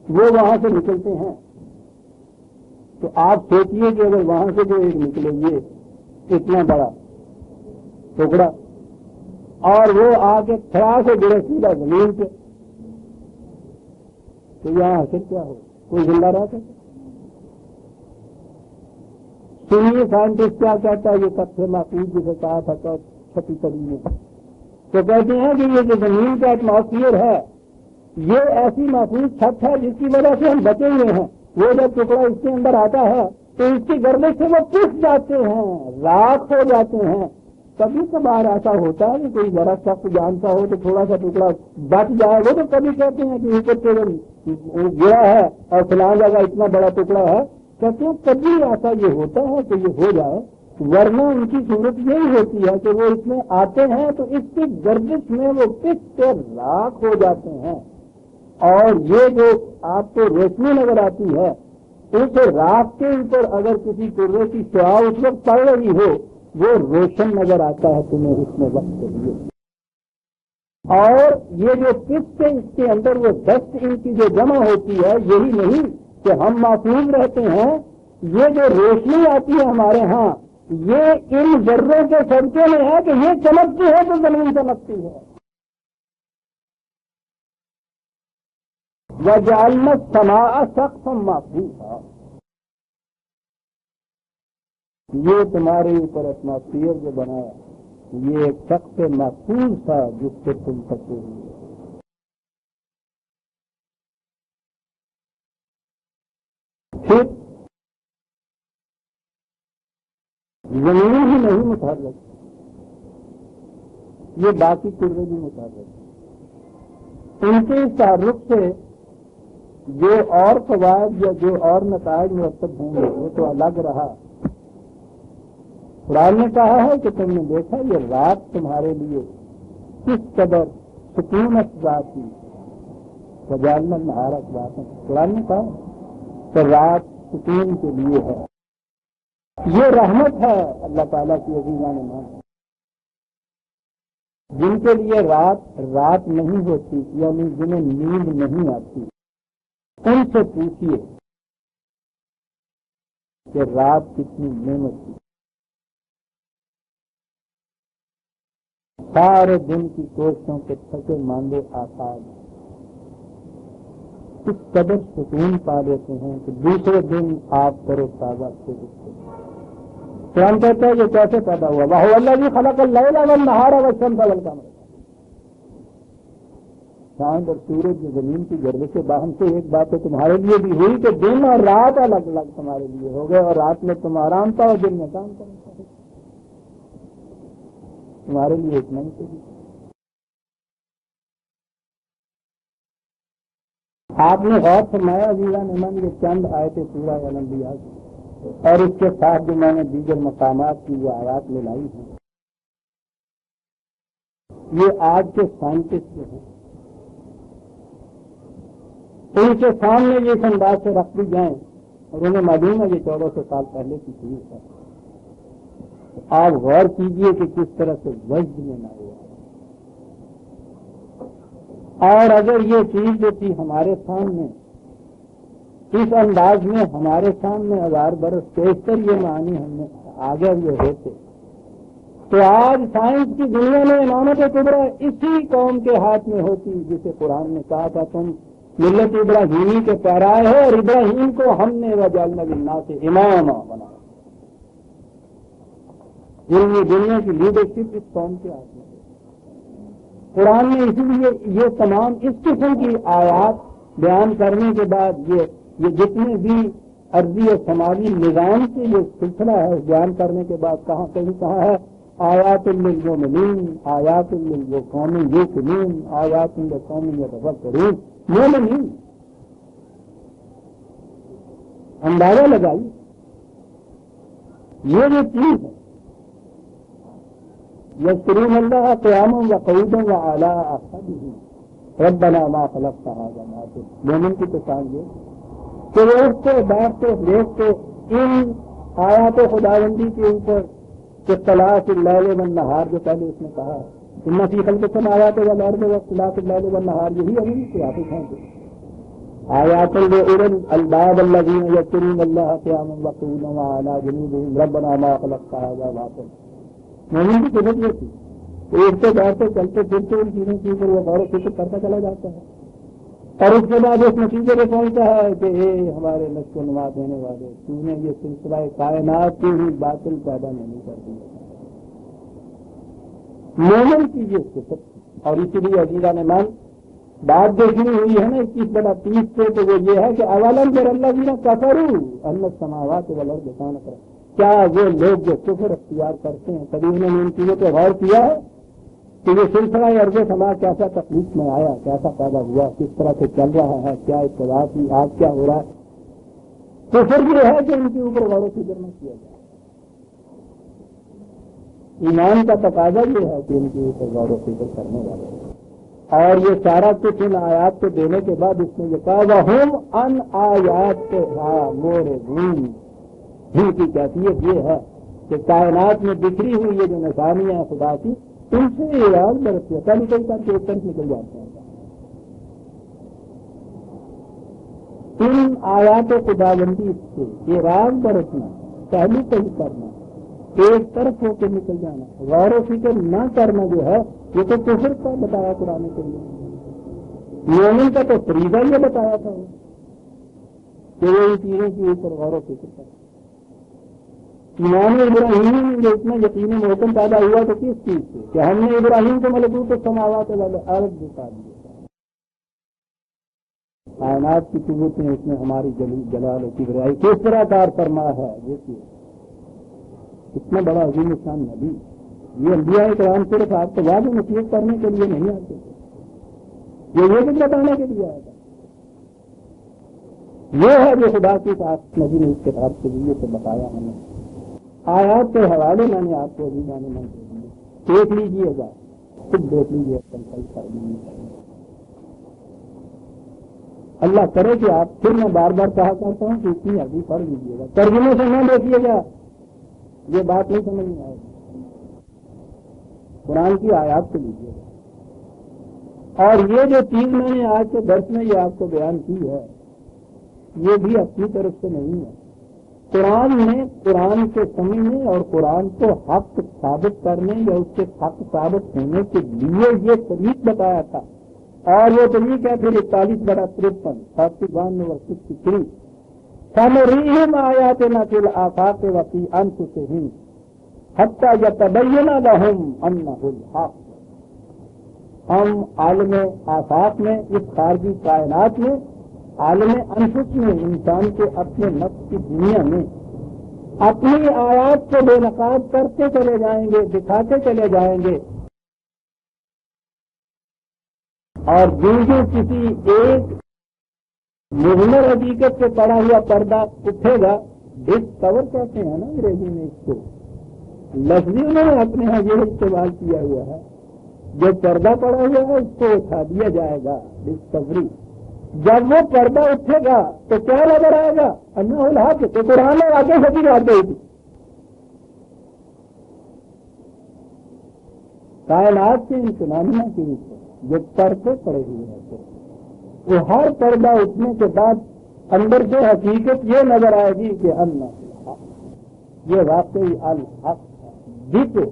Speaker 1: وہ وہاں سے نکلتے ہیں. تو آپ سوچیے کہ اگر وہاں سے جو ایک نکلے یہ اتنا بڑا ٹکڑا اور وہ آ کے کھڑا سے گرے سیدھا زمین پہ, تو یہاں حاصل کیا ہو, کوئی زندہ رہ سکے؟ سنیے سائنٹسٹ کیا کہتا ہے, یہ سب سے محفوظ جسے کہا تھا 36 میں, تو کہتے ہیں کہ یہ جو زمین کا ایٹماسفیئر ہے یہ ایسی محفوظ چھت ہے جس کی وجہ سے ہم بچے ہوئے ہیں. وہ جب ٹکڑا اس کے اندر آتا ہے تو اس کی گردش سے وہ پس جاتے ہیں, راکھ ہو جاتے ہیں. کبھی کبھار ایسا ہوتا ہے کہ کوئی ذرا سخت جانتا ہو تو تھوڑا سا ٹکڑا بچ جائے, وہ تو کبھی کہتے ہیں کہ اوپر سے گرا ہے اور فلاں جگہ اتنا بڑا ٹکڑا ہے, کہتے ہیں کبھی ایسا یہ ہوتا ہے کہ یہ ہو جائے, ورنہ ان کی صورت یہی ہوتی ہے کہ وہ اس میں آتے ہیں تو اس کی گردش میں وہ پس سے راکھ ہو جاتے ہیں. اور یہ جو آپ کو روشنی نظر آتی ہے اس راکھ کے اوپر اگر کسی کرے کی شعاع اس وقت پڑ رہی ہو وہ روشن نظر آتا ہے تمہیں اس میں وقت کے لیے. اور یہ جو پس سے اس کے اندر وہ ڈسٹ ان کی جو جمع ہوتی ہے, یہی نہیں کہ ہم محفوظ رہتے ہیں, یہ جو روشنی آتی ہے ہمارے ہاں یہ ان ذروں کے صدقے میں ہے کہ یہ چمکتی ہے تو زمین چمکتی ہے. وَجَعَلْنَا السَّمَاءَ سَقْفًا مَحْفُوظًا, یہ تمہارے اوپر ایٹماسفیئر جو بنایا یہ ایک سقف محفوظ تھا جس سے تم پکے ہوئے. پھر زمین ہی نہیں متحرک, یہ باقی کرے بھی متحرک. ان کے اس تعلق سے جو اور فوائد یا جو اور نتائج مرتب ہوں گے وہ تو الگ رہا. قرآن نے کہا ہے کہ تم نے دیکھا یہ رات تمہارے لیے کس قدر سکون افزا تھی, وجعلنا النہار مبصرا. قرآن نے کہا کہ رات سکون کے لیے ہے, یہ رحمت ہے اللہ تعالیٰ کی عظیمانہ نعمت. جن کے لیے رات نہیں ہوتی یعنی جنہیں نیند نہیں آتی ان سے پوچھیے کہ رات کتنی نعمت تھی. سارے دن کی کوششوں کے تھکے ماندے آسان اس قدر سکون پا لیتے ہیں کہ دوسرے دن آپ کرو تازہ سے اٹھتے. قرآن کہتا ہے یہ کیسے پیدا ہوا, وَهُوَ الَّذِي خَلَقَ اللَّيْلَ وَالنَّهَارَ وَالشَّمْسَ وَالْقَمَرَ. چاند اور سورج جو زمین کی گردش سے باہم سے ایک بات تو تمہارے لیے بھی ہوئی کہ دن اور رات الگ الگ تمہارے لیے ہو گئے, اور رات میں تم آرام پاؤ اور دن میں کام کرو. تمہارے لیے اتنا ہی چاہیے. آپ نے غور فرمایا عزیزان من یہ چند آیتیں سورہ الانبیاء کی اور اس کے ساتھ جو میں نے دیگر مقامات کی جو آیات میں لائی ہیں، یہ آج کے سائنٹسٹ جو ہیں ان کے سامنے یہ اس انداز سے رکھ دی جائیں اور انہیں معلوم ہے یہ 1400 سال پہلے کی چیز ہے، آپ غور کیجئے کہ کس طرح سے وجد میں نہ ہوا۔ اور اگر یہ چیز جو تھی ہمارے سامنے اس انداز میں ہمارے سامنے 1000 برس پیشتر یہ معنی ہم نے آگے یہ ہوتے تو آج سائنس کی دنیا میں امامت کبریٰ اسی قوم کے ہاتھ میں ہوتی جسے قرآن نے کہا تھا تم ملت ابراہیمی کے پیرائے ہو اور ابراہیم کو ہم نے وجعلنا للناس اماما بنایا۔ علمی دنیا کی لیڈرشپ اس قوم کے ہاتھ میں ہے۔ قرآن نے اسی لیے یہ تمام اس قسم کی آیات بیان کرنے کے بعد یہ جتنے بھی ارضی اور سماجی نظام سے یہ سلسلہ ہے بیان کرنے کے بعد کہیں کہاں ہے آیات للمؤمنین آیات للقوم یوقنون آیات لقوم یتفکرون، مومنین اندازہ لگائی یہ جو چیز ہے یذکرون اللہ قیاما وقعودا وعلی اجسادہم ربنا ما خلقت هذا باطلا۔ مومن کی پہچان یہ کہ وہ اٹھتے بیٹھتے دیکھتے ان آیات خداوندی کے اوپر اختلاف اللیل والنہار جو پہلے اس نے کہا ان فی خلق السماوات والارض واختلاف اللیل والنہار، یہی ابھی قیامت ہیں آیات لأولی الالباب الذین یذکرون اللہ قیاما وقعودا وعلی جنوبہم ربنا ما خلقت هذا باطلا۔ مومن کی صفت یہ تھی کہ اٹھتے بیٹھتے چلتے پھرتے ان چیزوں کے اوپر وہ غور و فکر کرتا چلا جاتا ہے اور اس کے بعد اس نتیجے پہ پہنچتا ہے کہ اے ہمارے نشو و نما دینے والے تو نے یہ سلسلہ کائنات کی ہی باطل پیدا نہیں کر دیا۔ مومن کی یہ صفت تھی اور اسی لیے عزیزان مان بات دیکھنی ہوئی ہے نا 21/30 سے تو وہ یہ ہے کہ اولم یری الذین کفروا ان السماوات والارض کانتا، کیا وہ لوگ جو کفر اختیار کرتے ہیں کبھی انہوں نے ان چیزوں پہ غور کیا ہے کہ یہ سلسلہ ارض سما کیسا تخلیق میں آیا، کیسا پیدا ہوا، کس طرح سے چل رہا ہے، کیا ابتدا کی آج کیا ہو رہا ہے۔ کفر یہ ہے کہ ان کے اوپر غور و فکر نہ کیا جائے۔ ایمان کا تقاضا یہ ہے کہ ان کے اوپر غور و فکر کرنے والے اور یہ سارا کچھ ان آیات کو دینے کے بعد اس نے یہ کہا وَهُمْ عَنْ آیَاتِهَا مُعْرِضُونَ، جن کی کیفیت یہ ہے کہ کائنات میں بکھری ہوئی یہ جو نشانیاں خدا کی ان سے اعراض برتتی ہے، کبھی کئی کر کے ایک طرف نکل جاتے ہیں۔ ان آیات خداوندی سے اعراض برتنا، پہلو کہیں کرنا، ایک طرف ہو کے نکل جانا، غور و فکر نہ کرنا جو ہے یہ تو کفر کا بتایا قرآن کے لیے۔ مومن کا تو فریضہ یہ بتایا تھا کہ وہ ان چیزوں کے اوپر غور و فکر کرے۔ ایمان ابراہیم جو اتنا یقین محکم پیدا ہوا تو کس چیز سے کہ ہم نے ابراہیم کو ملکوت السماوات والارض دکھا دیا، کائنات کی قوت نے اس میں ہماری جلال و کبریائی کس طرح کار فرما ہے۔ دیکھیے اتنا بڑا عظیم شان نبی، یہ انبیاء کرام صرف آپ کو واضح نصیحت کرنے کے لیے نہیں آتے تھے، یہ کچھ بتانے کے لیے آیا تھا۔ یہ ہے جو خدا کی بات نبی نے اس کتاب کے ذریعے سے بتایا ہمیں۔ آیات کے حوالے میں نے آپ کو ابھی جانے من دے دیے، دیکھ لیجیے گا، خود دیکھ لیجیے اللہ کرے کہ آپ پھر میں بار بار کہا کرتا ہوں کہ اتنی عربی پڑھ لیجیے گا، ترجمے سے نہ دیکھیے گا یہ بات نہیں سمجھ میں آئے گی، قرآن کی آیات سے لیجیے گا۔ اور یہ جو چیز میں نے آج کے درس میں یہ آپ کو بیان کی ہے یہ بھی اپنی طرف سے نہیں ہے، قرآن نے قرآن کے سمجھنے اور قرآن کو حق ثابت کرنے یا اس کے حق ثابت ہونے کے لیے یہ طریق بتایا تھا، اور وہ طریق ہے پھر 41/53 41 نمبر 63 سنریہم آیاتنا فی الآفاق وفی انفسہم حتی یتبین لہم انہ الحق۔ ہم عالم آفاق میں اس خارجی کائنات میں عالم انفس میں انسان کے اپنے نفس کی دنیا میں اپنی آیات کو بے نقاب کرتے چلے جائیں گے، دکھاتے چلے جائیں گے، اور جو کسی ایک مضمر حقیقت سے پڑا ہوا پردہ اٹھے گا، ڈسکور کہتے ہیں نا انگریزی میں اس کو، لفظی انہوں نے اپنے یہاں یہ استعمال کیا ہوا ہے، جو پردہ پڑا ہوا ہے اس کو اٹھا دیا جائے گا، ڈسکوری۔ جب وہ پردہ اٹھے گا تو کیا نظر آئے گا؟ اللہ الحق، تو قرآن میں آگے سبھی بات گئی تھی، کائنات کے انتظامیہ کے اوپر جو پردے پڑے ہوئے ہیں، وہ ہر پردہ اٹھنے کے بعد اندر سے حقیقت یہ نظر آئے گی کہ اللہ الحق، یہ واقعی الحق ہے،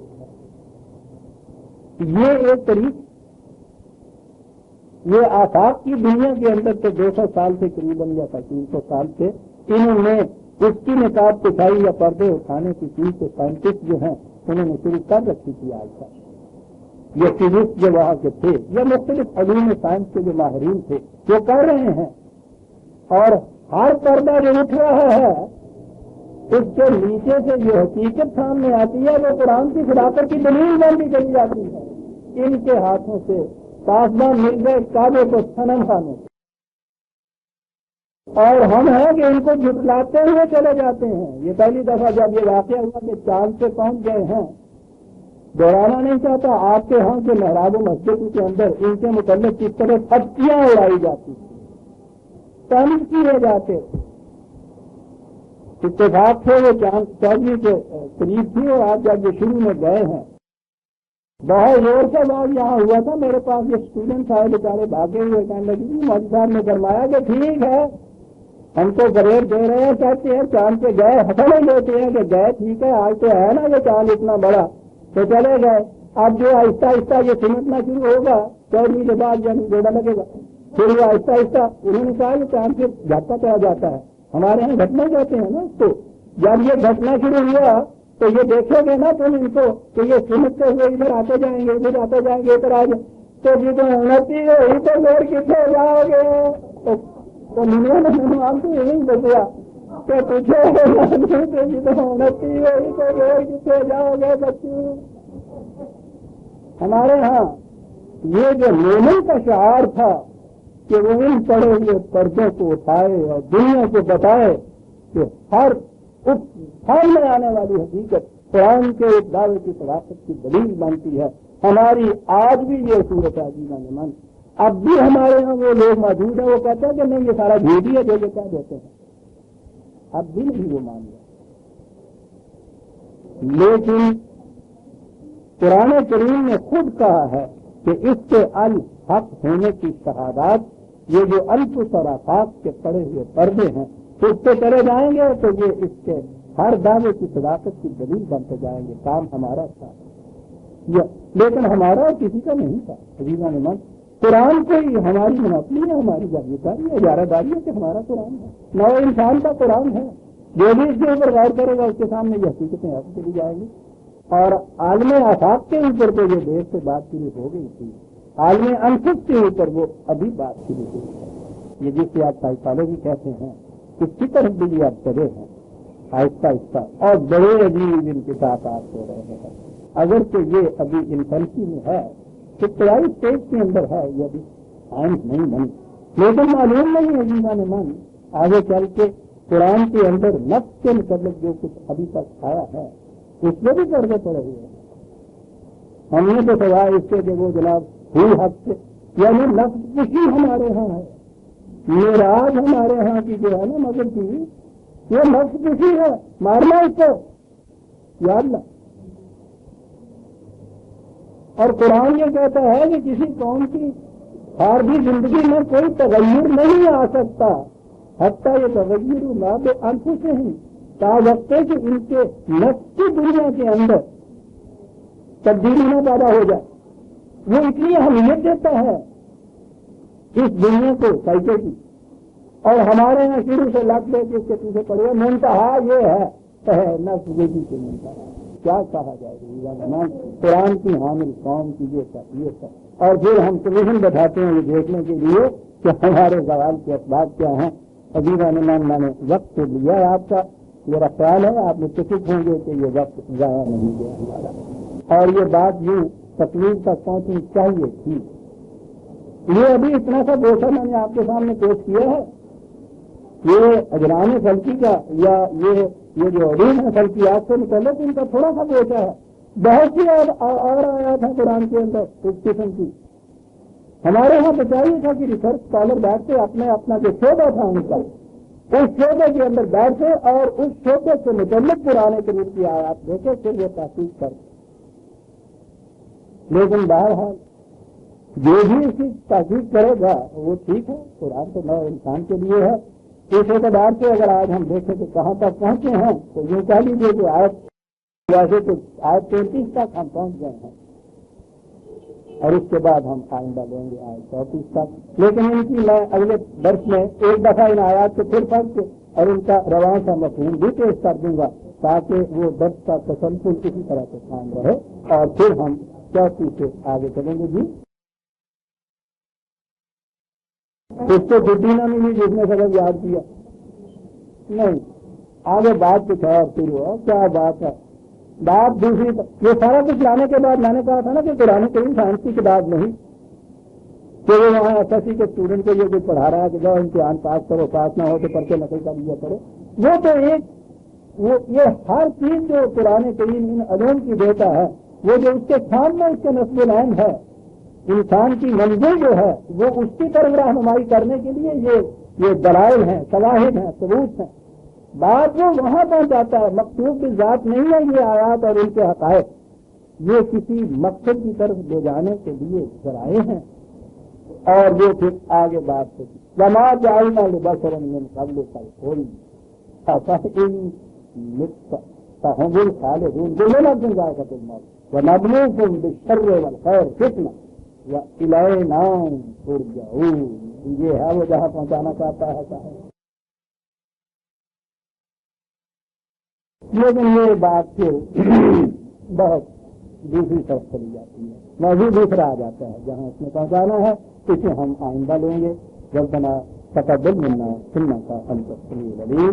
Speaker 1: یہ ایک طریق، یہ آفاق کی دنیا کے اندر تو 200 سال سے قریباً یا 300 سال سے انہوں نے اس کی نقاب کشائی یا پردے اٹھانے کی چیز کو سائنٹسٹ جو ہیں انہوں نے شروع کر رکھی تھی آج تک۔ یہ فزکس جو وہاں کے تھے یا مختلف علوم سائنس کے جو ماہرین تھے وہ کر رہے ہیں، اور ہر پردہ جو اٹھ رہا ہے اس کے نیچے سے جو حقیقت سامنے آتی ہے وہ قرآن کی صداقت کی دلیل بنتی چلی جاتی ہے۔ ان کے ہاتھوں سے پاسبان مل گئے کعبے کو صنم خانے، اور ہم ہیں کہ ان کو جھٹلاتے ہوئے چلے جاتے ہیں۔ یہ پہلی دفعہ جب یہ واقعہ ہوا کہ چاند پہ پہنچ گئے ہیں، دوہرانا نہیں چاہتا، آپ کے ہاں کے محراب و مسجد کے اندر ان کے متعلق کس طرح پھٹکیاں اڑائی جاتی تھی، طنز کیے جاتے تھے۔ اتفاق سے وہ چاند 14 کے قریب تھی، اور آج جب یہ شروع میں گئے ہیں بہت زور سے بات یہاں ہوا تھا، میرے پاس یہ اسٹوڈنٹ آئے بیچارے بھاگے ہوئے، کہنے لگے مولوی صاحب نے فرمایا کہ ٹھیک ہے ہم کو گریڈ دے رہے ہیں، کہتے ہیں چاند پہ گئے، حسن لیتے ہیں کہ گئے، ٹھیک ہے آج تو ہے نا یہ چاند اتنا بڑا، تو چلے گئے۔ اب جو آہستہ آہستہ یہ سمجھنا شروع ہوگا 14 کے بعد جب جوڑا لگے گا، پھر وہ آہستہ آہستہ انہوں نے کہا یہ چاند پہ جاتا چلا جاتا ہے، ہمارے یہاں گھٹنا کہتے ہیں نا اس کو۔ جب یہ گھٹنا شروع ہوا تو یہ دیکھو گے نا تم ان کو کہ یہ سمجھتے ہوئے ادھر آتے جائیں گے، ادھر آتے جائیں گے، ادھر آ جائیں، تو جب انتی ہوئی تو دور کتنے جاؤ گے؟ تو ہم تو یہی بچیا کہ پوچھو جب انتی ہوئی تو دور کتنے جاؤ گے بچے۔ ہمارے ہاں یہ جو مومن کا شعار تھا کہ وہ ان پڑے ہوئے پردوں کو اٹھائے اور دنیا کو بتائے کہ ہر سامنے آنے والی حقیقت قرآن کے ایک دعوے کی صداقت کی دلیل بنتی ہے۔ ہماری آج بھی یہ صورت ہے عزیزان من، اب بھی ہمارے یہاں وہ لوگ موجود ہیں وہ کہتے ہیں کہ نہیں یہ سارا جھوٹ ہی ہے جو یہ کہہ دیتے ہیں، اب بھی نہیں وہ مان رہے۔ لیکن قرآن کریم نے خود کہا ہے کہ اس کے الحق ہونے کی شہادات، یہ جو الف اور آفاق کے پڑے ہوئے پردے ہیں اس پہ چلے جائیں گے تو یہ اس کے ہر دعوے کی صداقت کی دلیل بنتے جائیں گے۔ کام ہمارا تھا لیکن ہمارا اور کسی کا نہیں تھا عزیزان من۔ قرآن کو ہی ہماری منافی ہے، ہماری جاگیرداری ہے، اجارہ داری ہے کہ ہمارا قرآن ہے، نو انسان کا قرآن ہے، جو بھی اس کے اوپر غور کرے گا اس کے سامنے یہ حقیقتیں ایسی چلی جائیں گی۔ اور عالم آفاق کے اوپر تو یہ دیر سے بات شروع ہو گئی تھی، عالم انفس کے اوپر وہ ابھی بات شروع ہوئی ہے۔ یہ جس سے آپ سائیکالوجی کہتے ہیں اس کی طرف بھی آپ چلے ہیں آہستہ آہستہ، اور بڑے عجیب انکشافات ہو رہے ہیں۔ اگر کہ یہ ابھی انفنسی میں ہے، ابتدائی اسٹیج کے اندر ہے، یہ ابھی سائنس نہیں بنی، لیکن معلوم نہیں عزیزان من آگے چل کے قرآن کے اندر نفس کے متعلق جو کچھ ابھی تک آیا ہے اس میں بھی پردے پڑے ہوئے ہیں۔ ہم نے تو سوائے اس سے کہ وہ جناب ہوئی حق سے، یعنی نفس کسی ہمارے ہاں ہے، معراج ہمارے ہاں کی جو ہے نا مگر کی یہ نفس کسی ہے، مارنا اس کو یا اللہ۔ اور قرآن یہ کہتا ہے کہ کسی قوم کی خارجی زندگی میں کوئی تغیر نہیں آ سکتا حتیٰ یہ تغیر لا بانفسہم، تا وقت کہ ان کے نفس کی دنیا کے اندر تبدیلی نہ پیدا ہو جائے۔ وہ اتنی اہمیت دیتا ہے اس دنیا کو سائیکل کی، اور ہمارے یہاں شروع سے لگ لے کے اس کے پیچھے پڑے منتہا یہ ہے نفس زندگی کے منتہا، کیا کہا جائے گا قرآن کی حامل قوم کی یہ سب، اور پھر ہم کمیشن بٹھاتے ہیں یہ دیکھنے کے لیے کہ ہمارے زوال کے اسباب کیا ہیں۔ عزیزان میں نے وقت تو لیا ہے آپ کا، میرا خیال ہے آپ متفق ہوں گے کہ یہ وقت ضائع نہیں گیا ہمارا، اور یہ بات یوں تکلیف تک پہنچنی چاہیے تھی۔ یہ ابھی اتنا سا گوشہ میں نے آپ کے سامنے پیش کیا ہے، یہ اجران فلکی کا یا یہ جو علوم ہے فلکیات سے متعلق ان کا تھوڑا سا بیچا ہے. بہت سی اور آیات ہیں قرآن کے اندر اس قسم کی. ہمارے یہاں بچائیے تھا کہ ریسرچ اسکالر بیٹھتے اپنا جو شعبہ تھا ان کا اس شعبے کے اندر بیٹھے اور اس شعبے سے متعلق قرآن کریم کی آیات دیکھے پھر یہ تحقیق کرتے. لیکن بہرحال جو بھی اس کی تحقیق کرے گا وہ ٹھیک ہے. قرآن تو نو انسان کے لیے ہے. اس اعتبار سے اگر آج ہم دیکھیں کہ کہاں تک پہنچے ہیں تو یوں کہہ لیجیے کہ ویسے تو آج 33 تک ہم پہنچ گئے ہیں اور اس کے بعد ہم آئندہ لیں گے آج 34 تک. لیکن ان کی میں اگلے درس میں ایک دفعہ ان آیات کو پھر پڑھ کے اور ان کا رواں سا مفہوم بھی پیش کر دوں گا تاکہ وہ درس کا تسلسل کسی طرح سے قائم رہے اور پھر ہم 34 سے آگے چلیں گے. جی اس کو چھٹی نہ ملی جس نے سبق یاد کیا نہیں. آگے بات کچھ اور شروع ہو. کیا بات ہے؟ بات دوسری. یہ سارا کچھ لانے کے بعد میں نے کہا تھا نا کہ قرآن کریم سائنس کی کتاب نہیں کہ وہ وہاں ایس ایس سی کے اسٹوڈنٹ کو یہ کچھ پڑھا رہا ہے کہ جاؤ امتحان پاس کرو, پاس نہ ہو تو پرچے نقل کر لیا کرو. وہ تو یہ ہر چیز جو قرآن کریم ان علوم کی دیتا ہے وہ جو اس کے سامنے اس کے نصب العین ہے انسان کی منزل جو ہے وہ اس کی طرف رہنمائی کرنے کے لیے یہ دلائل ہیں, شواہد ہیں, ثبوت ہیں. بات وہ وہاں پہنچ جاتا ہے. مقصود کی ذات نہیں ہے یہ آیات اور ان کے حقائق. یہ کسی مقصد کی طرف لے جانے کے لیے ذرائع ہیں اور یہ پھر آگے بات ہوتی. وما جعلنا لبشر من قبلک الخلد فهم الخالدون كل نفس ذائقة الموت ونبلوكم بالشر والخير فتنة وإلينا ترجعون. یہ ہے وہ جہاں پہنچانا چاہتا ہے صاحب. لیکن یہ بات پھر بہت دوسری طرف چلی جاتی ہے. موضوع دوسرا آ جاتا ہے جہاں اس میں پہنچانا ہے اسے ہم آئندہ لیں گے. ربنا تقبل منا انک انت السمیع العلیم.